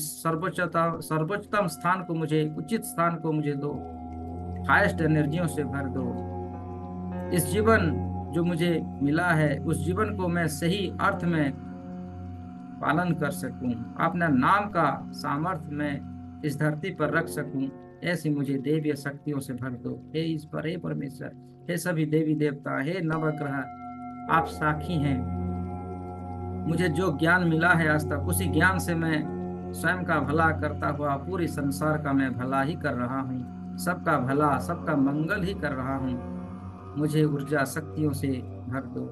स्थान को मुझे, उचित स्थान को मुझे दो। हाईएस्ट एनर्जियों से भर दो। इस जीवन जो मुझे मिला है, उस जीवन को मैं सही अर्थ में पालन कर सकूं, अपना नाम का सामर्थ्य मैं इस धरती पर रख सकूं। ऐसी मुझे देवी शक्तियों से भर दो। हे ईश्वर, हे परमेश्वर, हे सभी देवी देवता, हे नवग्रह, आप साक्षी हैं। मुझे जो ज्ञान मिला है आज तक, उसी ज्ञान से मैं स्वयं का भला करता हुआ पूरी संसार का मैं भला ही कर रहा हूँ। सबका भला, सबका मंगल ही कर रहा हूँ। मुझे ऊर्जा शक्तियों से भर दो।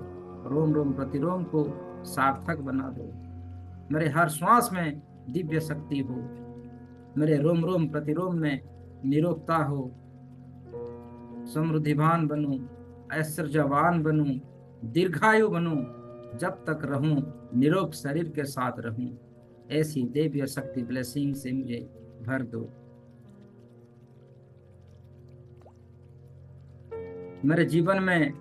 रोम रोम प्रतिरोम को सार्थक बना दो। मेरे हर श्वास में दिव्य शक्ति हो। मेरे रोम रोम प्रतिरोम में निरोगता हो। समृद्धिवान बनूं, ऐश्वर्यवान बनूं, दीर्घायु बनूं, जब तक रहूं निरोग शरीर के साथ रहूं। ऐसी दिव्य शक्ति ब्लेसिंग से मुझे भर दो। मेरे जीवन में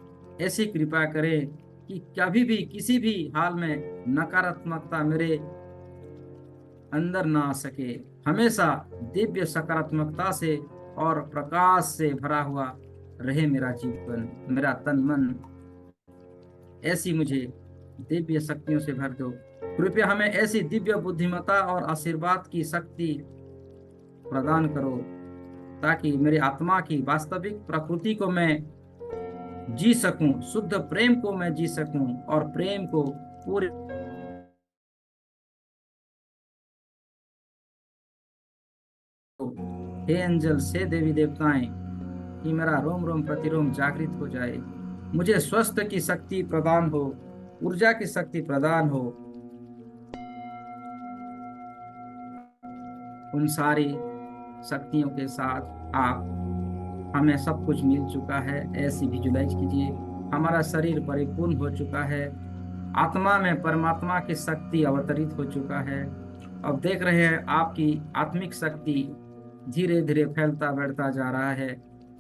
ऐसी कृपा करें कि कभी भी किसी भी हाल में नकारात्मकता मेरे अंदर ना आ सके। हमेशा दिव्य सकारात्मकता से और प्रकाश से भरा हुआ रहे मेरा जीवन, मेरा तन मन। ऐसी मुझे दिव्य शक्तियों से भर दो। कृपया हमें ऐसी दिव्य बुद्धिमत्ता और आशीर्वाद की शक्ति प्रदान करो, ताकि मेरी आत्मा की वास्तविक प्रकृति को मैं जी सकूं, शुद्ध प्रेम को मैं जी सकूं और प्रेम को पूरे। हे एंजल्स, हे देवी देवताएं, कि मेरा रोम रोम प्रतिरोम जागृत हो जाए। मुझे स्वस्थ की शक्ति प्रदान हो, ऊर्जा की शक्ति प्रदान हो। उन सारी शक्तियों के साथ आप, हमें सब कुछ मिल चुका है, ऐसी विजुलाइज कीजिए। हमारा शरीर परिपूर्ण हो चुका है। आत्मा में परमात्मा की शक्ति अवतरित हो चुका है। अब देख रहे हैं आपकी आत्मिक शक्ति धीरे धीरे फैलता बढ़ता जा रहा है।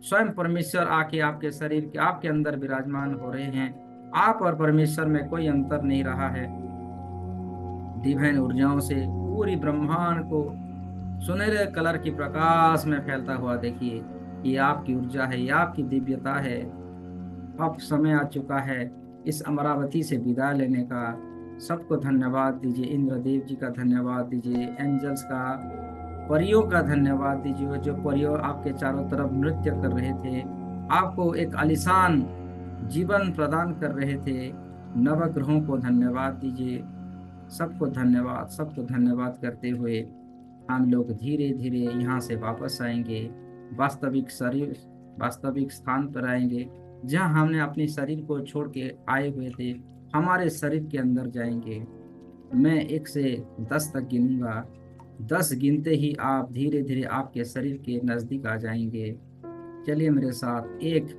स्वयं परमेश्वर आके आपके शरीर के, आपके अंदर विराजमान हो रहे हैं। आप और परमेश्वर में कोई अंतर नहीं रहा है। दिव्य ऊर्जाओं से पूरी ब्रह्मांड को सुनहरे कलर की प्रकाश में फैलता हुआ देखिए। ये आपकी ऊर्जा है, ये आपकी दिव्यता है। अब समय आ चुका है इस अमरावती से विदा लेने का। सबको धन्यवाद दीजिए। इंद्रदेव जी का धन्यवाद दीजिए, एंजल्स का, परियों का धन्यवाद दीजिए, जो परियों आपके चारों तरफ नृत्य कर रहे थे, आपको एक आलिशान जीवन प्रदान कर रहे थे। नवग्रहों को धन्यवाद दीजिए। सबको धन्यवाद करते हुए हम लोग धीरे धीरे यहाँ से वापस आएंगे, वास्तविक शरीर, वास्तविक स्थान पर आएंगे, जहाँ हमने अपने शरीर को छोड़ के आए हुए थे। हमारे शरीर के अंदर जाएंगे। मैं 1 से 10 तक गिनूंगा। 10 गिनते ही आप धीरे धीरे आपके शरीर के नजदीक आ जाएंगे। चलिए मेरे साथ। 1,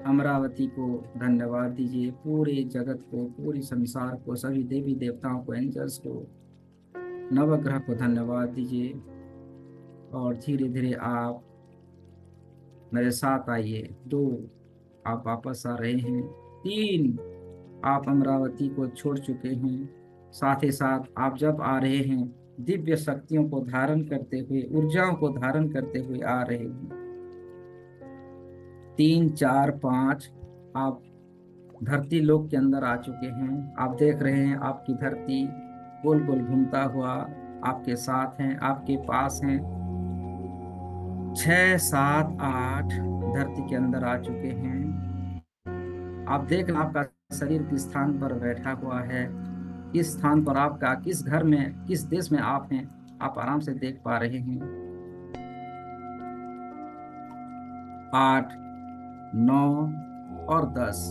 अमरावती को धन्यवाद दीजिए, पूरे जगत को, पूरी संसार को, सभी देवी देवताओं को, एंजल्स को, नवग्रह को धन्यवाद दीजिए। और धीरे धीरे आप मेरे साथ आइए। 2, आप वापस आ रहे हैं। 3, आप अमरावती को छोड़ चुके हैं। साथ ही साथ आप जब आ रहे हैं, दिव्य शक्तियों को धारण करते हुए, ऊर्जाओं को धारण करते हुए आ रहे हैं। 3, 4, 5, आप धरती लोक के अंदर आ चुके हैं। आप देख रहे हैं आपकी धरती गोल गोल घूमता हुआ आपके साथ हैं, आपके पास हैं। 6, 7, 8 धरती के अंदर आ चुके हैं। आप देख रहे हैं आपका शरीर किस स्थान पर बैठा हुआ है, किस स्थान पर आपका, किस घर में, किस देश में आप हैं, आप आराम से देख पा रहे हैं। 8, 9 और 10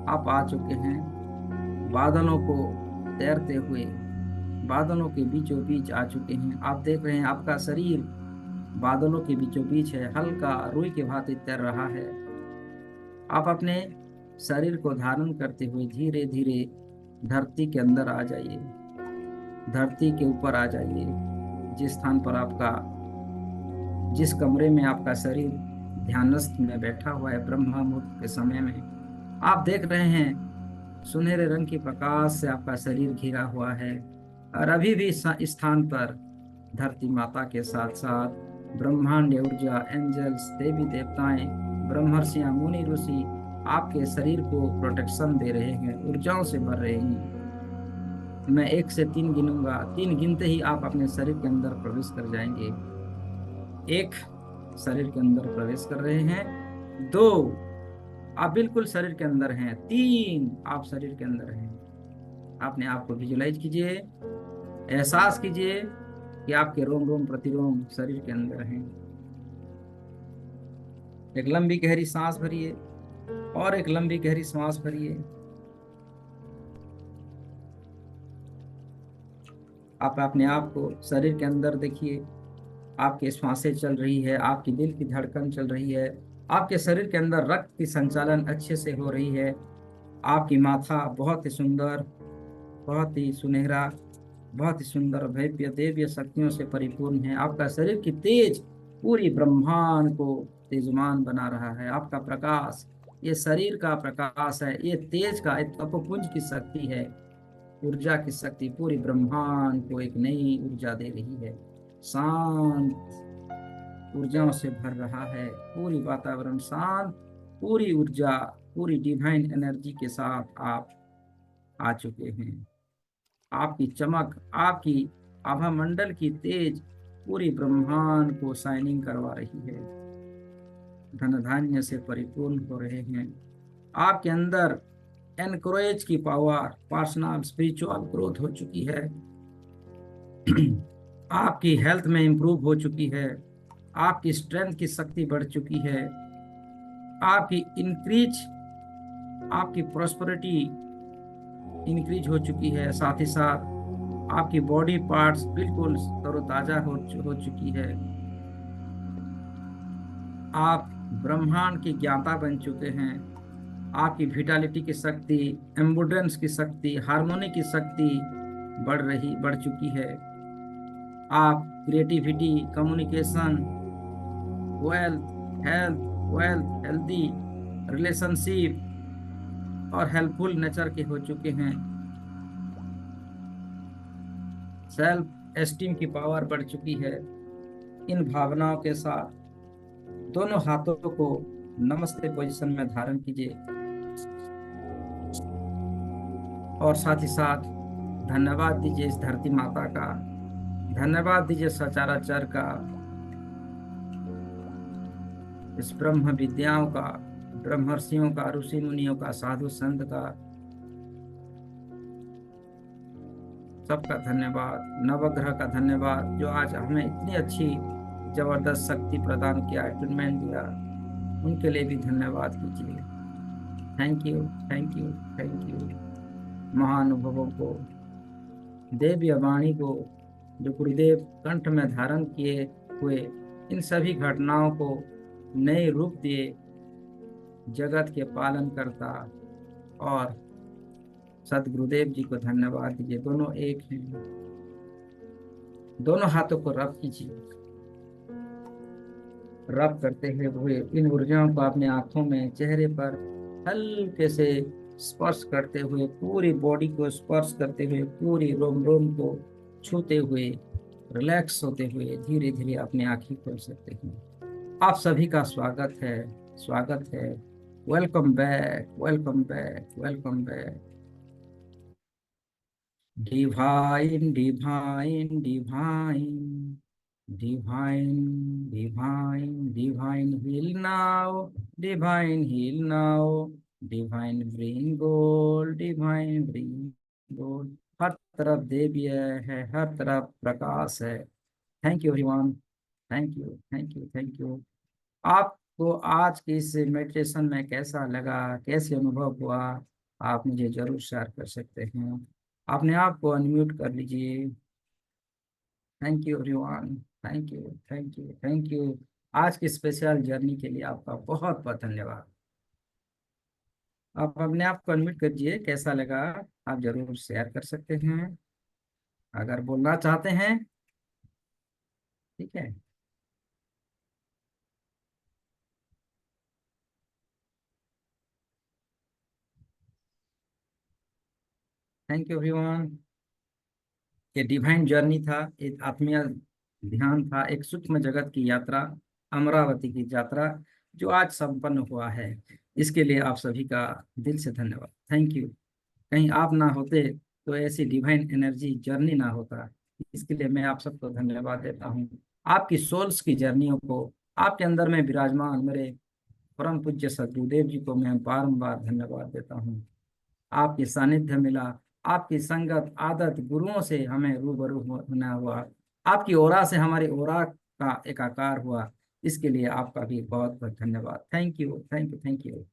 आप आ चुके हैं। बादलों को तैरते हुए, बादलों के बीचों बीच आ चुके हैं। आप देख रहे हैं आपका शरीर बादलों के बीचों बीच है, हल्का रुई के भांति तैर रहा है। आप अपने शरीर को धारण करते हुए धीरे धीरे धरती के अंदर आ जाइए, धरती के ऊपर आ जाइए। जिस स्थान पर आपका, जिस कमरे में आपका शरीर ध्यानस्थ में बैठा हुआ है, ब्रह्म मुहूर्त के समय में, आप देख रहे हैं सुनहरे रंग की प्रकाश से आपका शरीर घिरा हुआ है। और अभी भी इस स्थान पर धरती माता के साथ साथ ब्रह्मांड ऊर्जा, एंजल्स, देवी देवताएं, ब्रह्मर्षियां, मुनि ऋषि आपके शरीर को प्रोटेक्शन दे रहे हैं, ऊर्जाओं से भर रहे हैं। मैं 1 से 3 गिनूंगा। 3 गिनते ही आप अपने शरीर के अंदर प्रवेश कर जाएंगे। 1, शरीर के अंदर प्रवेश कर रहे हैं। 2, आप बिल्कुल शरीर के अंदर हैं। 3, आप शरीर के अंदर हैं। अपने आप को विजुलाइज कीजिए, एहसास कीजिए कि आपके रोम रोम प्रतिरोम शरीर के अंदर हैं। एक लंबी गहरी सांस भरिए और एक लंबी गहरी सांस भरिए। आप अपने आप को शरीर के अंदर देखिए। आपकी श्वासें चल रही है, आपकी दिल की धड़कन चल रही है, आपके शरीर के अंदर रक्त की संचालन अच्छे से हो रही है। आपकी माथा बहुत ही सुंदर, बहुत ही सुनहरा, बहुत ही सुंदर भव्य देवीय शक्तियों से परिपूर्ण है। आपका शरीर की तेज पूरी ब्रह्मांड को तेजमान बना रहा है। आपका प्रकाश, ये शरीर का प्रकाश है, ये तेज का, एक तपोपुंज की शक्ति है, ऊर्जा की शक्ति पूरी ब्रह्मांड को एक नई ऊर्जा दे रही है। शांत ऊर्जाओं से भर रहा है, पूरी वातावरण शांत, पूरी ऊर्जा, पूरी डिवाइन एनर्जी के साथ आप आ चुके हैं। आपकी चमक, आपकी आभा मंडल की तेज पूरी ब्रह्मांड को शाइनिंग करवा रही है। धन धान्य से परिपूर्ण हो रहे हैं। आपके अंदर एनकरेज की पावर, पर्सनल स्पिरिचुअल ग्रोथ हो चुकी है। आपकी हेल्थ में इंप्रूव हो चुकी है। आपकी स्ट्रेंथ की शक्ति बढ़ चुकी है। आपकी इंक्रीज, आपकी प्रॉस्पेरिटी इंक्रीज हो चुकी है। साथ ही साथ आपकी बॉडी पार्ट्स बिल्कुल तरोताजा हो चुकी है। आप ब्रह्मांड की ज्ञाता बन चुके हैं। आपकी विटालिटी की शक्ति, एम्बुडेंस की शक्ति, हार्मोनी की शक्ति बढ़ चुकी है। आप creativity, communication, wealth, healthy relationship और हेल्पफुल नेचर के हो चुके हैं। सेल्फ एस्टीम की पावर बढ़ चुकी है। इन भावनाओं के साथ दोनों हाथों को नमस्ते पोजीशन में धारण कीजिए और साथ ही साथ धन्यवाद दीजिए इस धरती माता का, धन्यवाद दीजिए सचराचर का, इस ब्रह्म विद्याओं का, ब्रह्मर्षियों का, ऋषि मुनियों का, साधु संत का। सबका धन्यवाद, नवग्रह का धन्यवाद जो आज हमें इतनी अच्छी जबरदस्त शक्ति प्रदान किया, अटूनमेंट दिया। उनके लिए भी धन्यवाद कीजिए। Thank you, thank you, thank you. महानुभवों को, देव वाणी को, जो गुरुदेव कंठ में धारण किए हुए इन सभी घटनाओं को नए रूप दिए, जगत के पालन करता, और सदगुरुदेव जी को धन्यवाद दीजिए। दोनों एक हैं। दोनों हाथों को रब कीजिए। रब करते हुए इन ऊर्जाओं को अपने आंखों में, चेहरे पर हल्के से स्पर्श करते हुए, पूरी बॉडी को स्पर्श करते हुए, पूरी रोम रोम को छूते हुए, रिलैक्स होते हुए धीरे धीरे अपनी आंखें खोल सकते हैं। आप सभी का स्वागत है, स्वागत है। Welcome back, welcome back, welcome back. Divine, divine, divine, divine, divine, divine heal now, divine heal now, divine bring gold, divine bring gold। हर तरफ देवी है, हर तरफ प्रकाश है। Thank you everyone, thank you, thank you, thank you. आपको आज की इस meditation में कैसा लगा, कैसे अनुभव हुआ, आप मुझे जरूर शेयर कर सकते हैं। अपने आप को अनम्यूट कर लीजिए। Thank you everyone, thank you, thank you, thank you. आज की स्पेशल जर्नी के लिए आपका बहुत बहुत धन्यवाद। आप अपने आप को अनम्यूट करिए, कैसा लगा आप जरूर शेयर कर सकते हैं अगर बोलना चाहते हैं। ठीक है। Thank you everyone. ये डिवाइन जर्नी था, एक आत्मीय ध्यान था, एक सूक्ष्म जगत की यात्रा, अमरावती की यात्रा जो आज संपन्न हुआ है। इसके लिए आप सभी का दिल से धन्यवाद, थैंक यू। कहीं आप ना होते तो ऐसी डिवाइन एनर्जी जर्नी ना होता। इसके लिए मैं आप सबको धन्यवाद देता हूँ। आपकी सोल्स की जर्नियों को, आपके अंदर में विराजमान मेरे परम पूज्य सदगुरुदेव जी को मैं बारंबार धन्यवाद देता हूँ। आपकी सानिध्य मिला, आपकी संगत आदत गुरुओं से हमें रूबरू होना हुआ, आपकी ओरा से हमारी ओरा का एक आकार हुआ। इसके लिए आपका भी बहुत बहुत धन्यवाद। Thank you, thank you, thank you,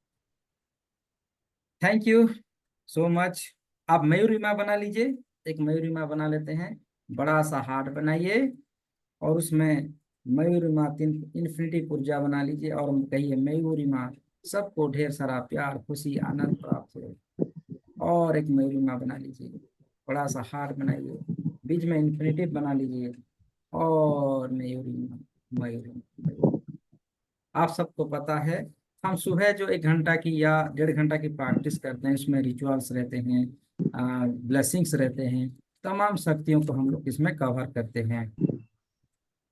thank you so much. आप मयूरिमा बना लीजिए, एक मयूरिमा बना लेते हैं। बड़ा सा हार्ट बनाइए और उसमें मयूरिमा तीन इन्फिनिटी ऊर्जा बना लीजिए और कहिए मयूरिमा, सबको ढेर सारा प्यार, खुशी, आनंद प्राप्त हो। और एक मयूरिमा बना लीजिए, बड़ा सा हार्ट बनाइए, बीच में इन्फिनिटी बना लीजिए और मयूरिमा, मयूरिमा, मयूरिमा। आप सबको पता है, हम सुबह जो 1 घंटा की या 1.5 घंटा की प्रैक्टिस करते हैं, उसमें रिचुअल्स रहते हैं, ब्लेसिंग्स रहते हैं, तमाम शक्तियों को हम लोग इसमें कवर करते हैं।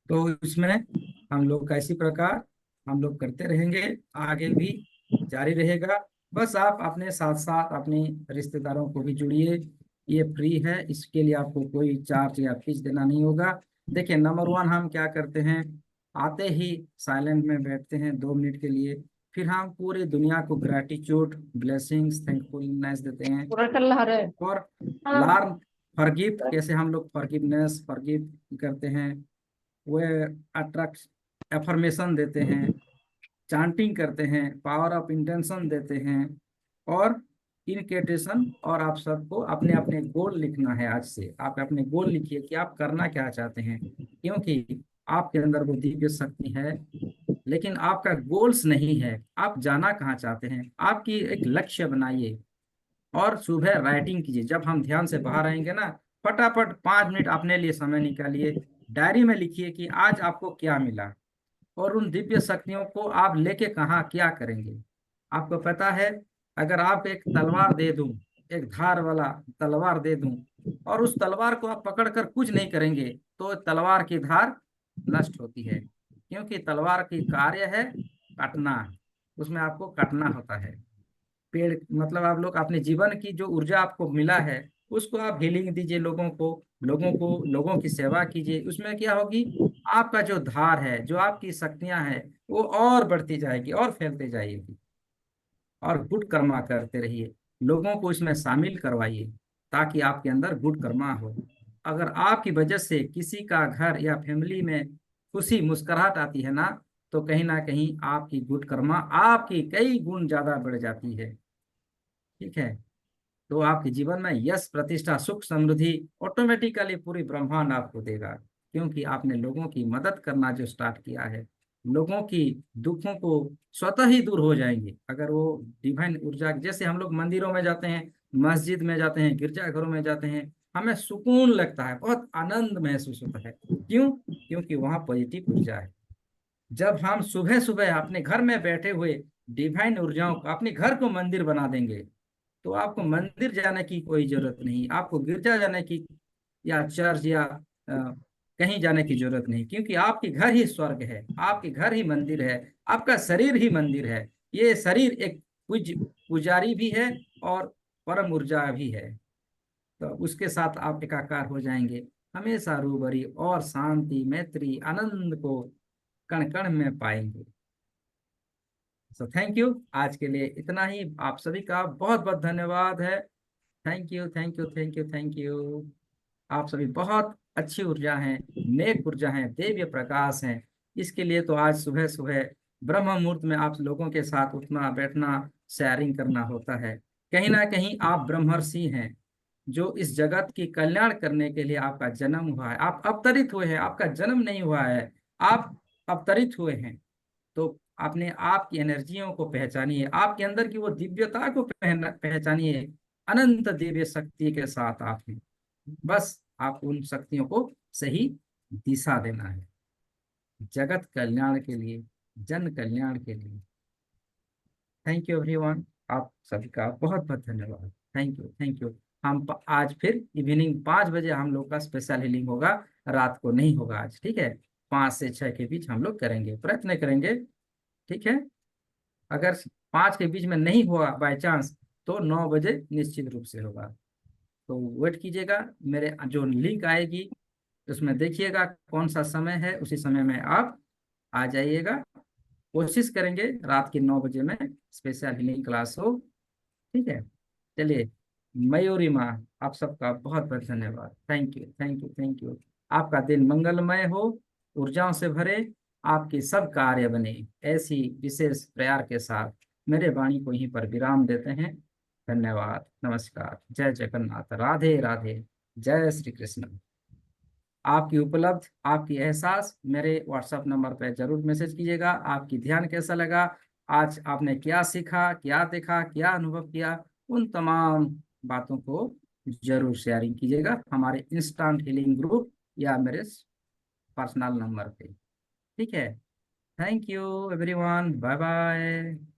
तो इसमें हम लोग का इसी प्रकार हम लोग करते रहेंगे, आगे भी जारी रहेगा। बस आप अपने साथ साथ अपने रिश्तेदारों को भी जुड़िए। ये फ्री है, इसके लिए आपको कोई चार्ज या फीस देना नहीं होगा। देखिए, नंबर वन हम क्या करते हैं, आते ही साइलेंट में बैठते हैं 2 मिनट के लिए, फिर हम पूरी दुनिया को ग्रेटिट्यूड, ब्लेसिंग्स, थैंकफुलनेस देते हैं। पूरा कर ला रहे और हाँ। लार्न फॉरगिव, कैसे हम लोग फॉरगिवनेस, फॉरगिव करते हैं, वह अट्रैक्ट एफर्मेशन देते हैं, चांटिंग करते हैं, पावर ऑफ इंटेंशन देते हैं, और इनकेटेशन। और आप सबको अपने अपने गोल लिखना है। आज से आप अपने गोल लिखिए कि आप करना क्या चाहते हैं, क्योंकि आपके अंदर वो दिव्य शक्ति है, लेकिन आपका गोल्स नहीं है, आप जाना कहाँ चाहते हैं। आपकी एक लक्ष्य बनाइए और सुबह राइटिंग कीजिए। जब हम ध्यान से बाहर आएंगे ना, फटाफट 5 मिनट अपने लिए समय निकालिए, डायरी में लिखिए कि आज आपको क्या मिला और उन दिव्य शक्तियों को आप लेके कहाँ क्या करेंगे। आपको पता है, अगर आप एक तलवार दे दूं, एक धार वाला तलवार दे दूं, और उस तलवार को आप पकड़कर कुछ नहीं करेंगे, तो तलवार की धार नष्ट होती है, क्योंकि तलवार की कार्य है काटना, उसमें आपको काटना होता है। पेड़ मतलब आप लोग अपने जीवन की जो ऊर्जा आपको मिला है, उसको आप हीलिंग दीजिए, लोगों की सेवा कीजिए। उसमें क्या होगी, आपका जो धार है, जो आपकी शक्तियां हैं, वो और बढ़ती जाएगी और फैलती जाएगी। और गुड कर्मा करते रहिए, लोगों को इसमें शामिल करवाइए, ताकि आपके अंदर गुड कर्मा हो। अगर आपकी वजह से किसी का घर या फैमिली में खुशी मुस्कुराहट आती है ना, तो कहीं ना कहीं आपकी गुड कर्मा आपकी कई गुण ज्यादा बढ़ जाती है। ठीक है। तो आपके जीवन में यश, प्रतिष्ठा, सुख, समृद्धि ऑटोमेटिकली पूरी ब्रह्मांड आपको देगा, क्योंकि आपने लोगों की मदद करना जो स्टार्ट किया है। लोगों की दुखों को स्वतः ही दूर हो जाएंगे अगर वो डिवाइन ऊर्जा, जैसे हम लोग मंदिरों में जाते हैं, मस्जिद में जाते हैं, गिरजाघरों में जाते हैं, हमें सुकून लगता है, बहुत आनंद महसूस होता है। क्यों? क्योंकि वहाँ पॉजिटिव ऊर्जा है। जब हम सुबह सुबह अपने घर में बैठे हुए डिवाइन ऊर्जाओं को, अपने घर को मंदिर बना देंगे, तो आपको मंदिर जाने की कोई जरूरत नहीं, आपको गिरजा जाने की या चर्च या कहीं जाने की जरूरत नहीं, क्योंकि आपके घर ही स्वर्ग है, आपके घर ही मंदिर है, आपका शरीर ही मंदिर है। ये शरीर एक पुजारी भी है और परम ऊर्जा भी है। तो उसके साथ आप एकाकार हो जाएंगे, हमेशा रूबरी और शांति, मैत्री, आनंद को कण कण में पाएंगे। सो थैंक यू, आज के लिए इतना ही। आप सभी का बहुत बहुत धन्यवाद है। Thank you, thank you, thank you, thank you. आप सभी बहुत अच्छी ऊर्जा हैं, नेक ऊर्जा हैं, दिव्य प्रकाश हैं। इसके लिए तो आज सुबह सुबह ब्रह्म मुहूर्त में आप लोगों के साथ उठना बैठना, शेयरिंग करना होता है। कहीं ना कहीं आप ब्रह्मर्षि हैं, जो इस जगत की कल्याण करने के लिए आपका जन्म हुआ है। आप अवतरित हुए हैं, आपका जन्म नहीं हुआ है, आप अवतरित हुए हैं। तो अपने आप की एनर्जियों को पहचानिए, आपके अंदर की वो दिव्यता को पहचानिए। अनंत दिव्य शक्ति के साथ आप हैं। बस आप उन शक्तियों को सही दिशा देना है, जगत कल्याण के लिए, जन कल्याण के लिए। Thank you everyone. आप सभी का बहुत बहुत धन्यवाद। Thank you, thank you. आज फिर इवनिंग 5 बजे हम लोग का स्पेशल हीलिंग होगा, रात को नहीं होगा आज। ठीक है, 5 से 6 के बीच हम लोग करेंगे, प्रयत्न करेंगे। ठीक है। अगर 5 के बीच में नहीं हुआ बाय चांस, तो 9 बजे निश्चित रूप से होगा। तो वेट कीजिएगा, मेरे जो लिंक आएगी उसमें देखिएगा कौन सा समय है, उसी समय में आप आ जाइएगा। कोशिश करेंगे रात के 9 बजे में स्पेशल हीलिंग क्लास हो। ठीक है। चलिए, मयूरी माँ, आप सबका बहुत बहुत धन्यवाद। Thank you, thank you, thank you. आपका दिन मंगलमय हो, ऊर्जाओं से भरे, आपके सब कार्य बने, ऐसी विशेष प्रयार के साथ मेरे वाणी को यहीं पर विराम देते हैं। धन्यवाद, नमस्कार, जय जगन्नाथ, राधे राधे, जय श्री कृष्ण। आपकी उपलब्ध, आपकी एहसास मेरे व्हाट्सएप नंबर पर जरूर मैसेज कीजिएगा। आपकी ध्यान कैसा लगा, आज आपने क्या सीखा, क्या देखा, क्या अनुभव किया, उन तमाम बातों को जरूर शेयरिंग कीजिएगा हमारे इंस्टेंट हीलिंग ग्रुप या मेरे पर्सनल नंबर पे। ठीक है। Thank you everyone, bye bye.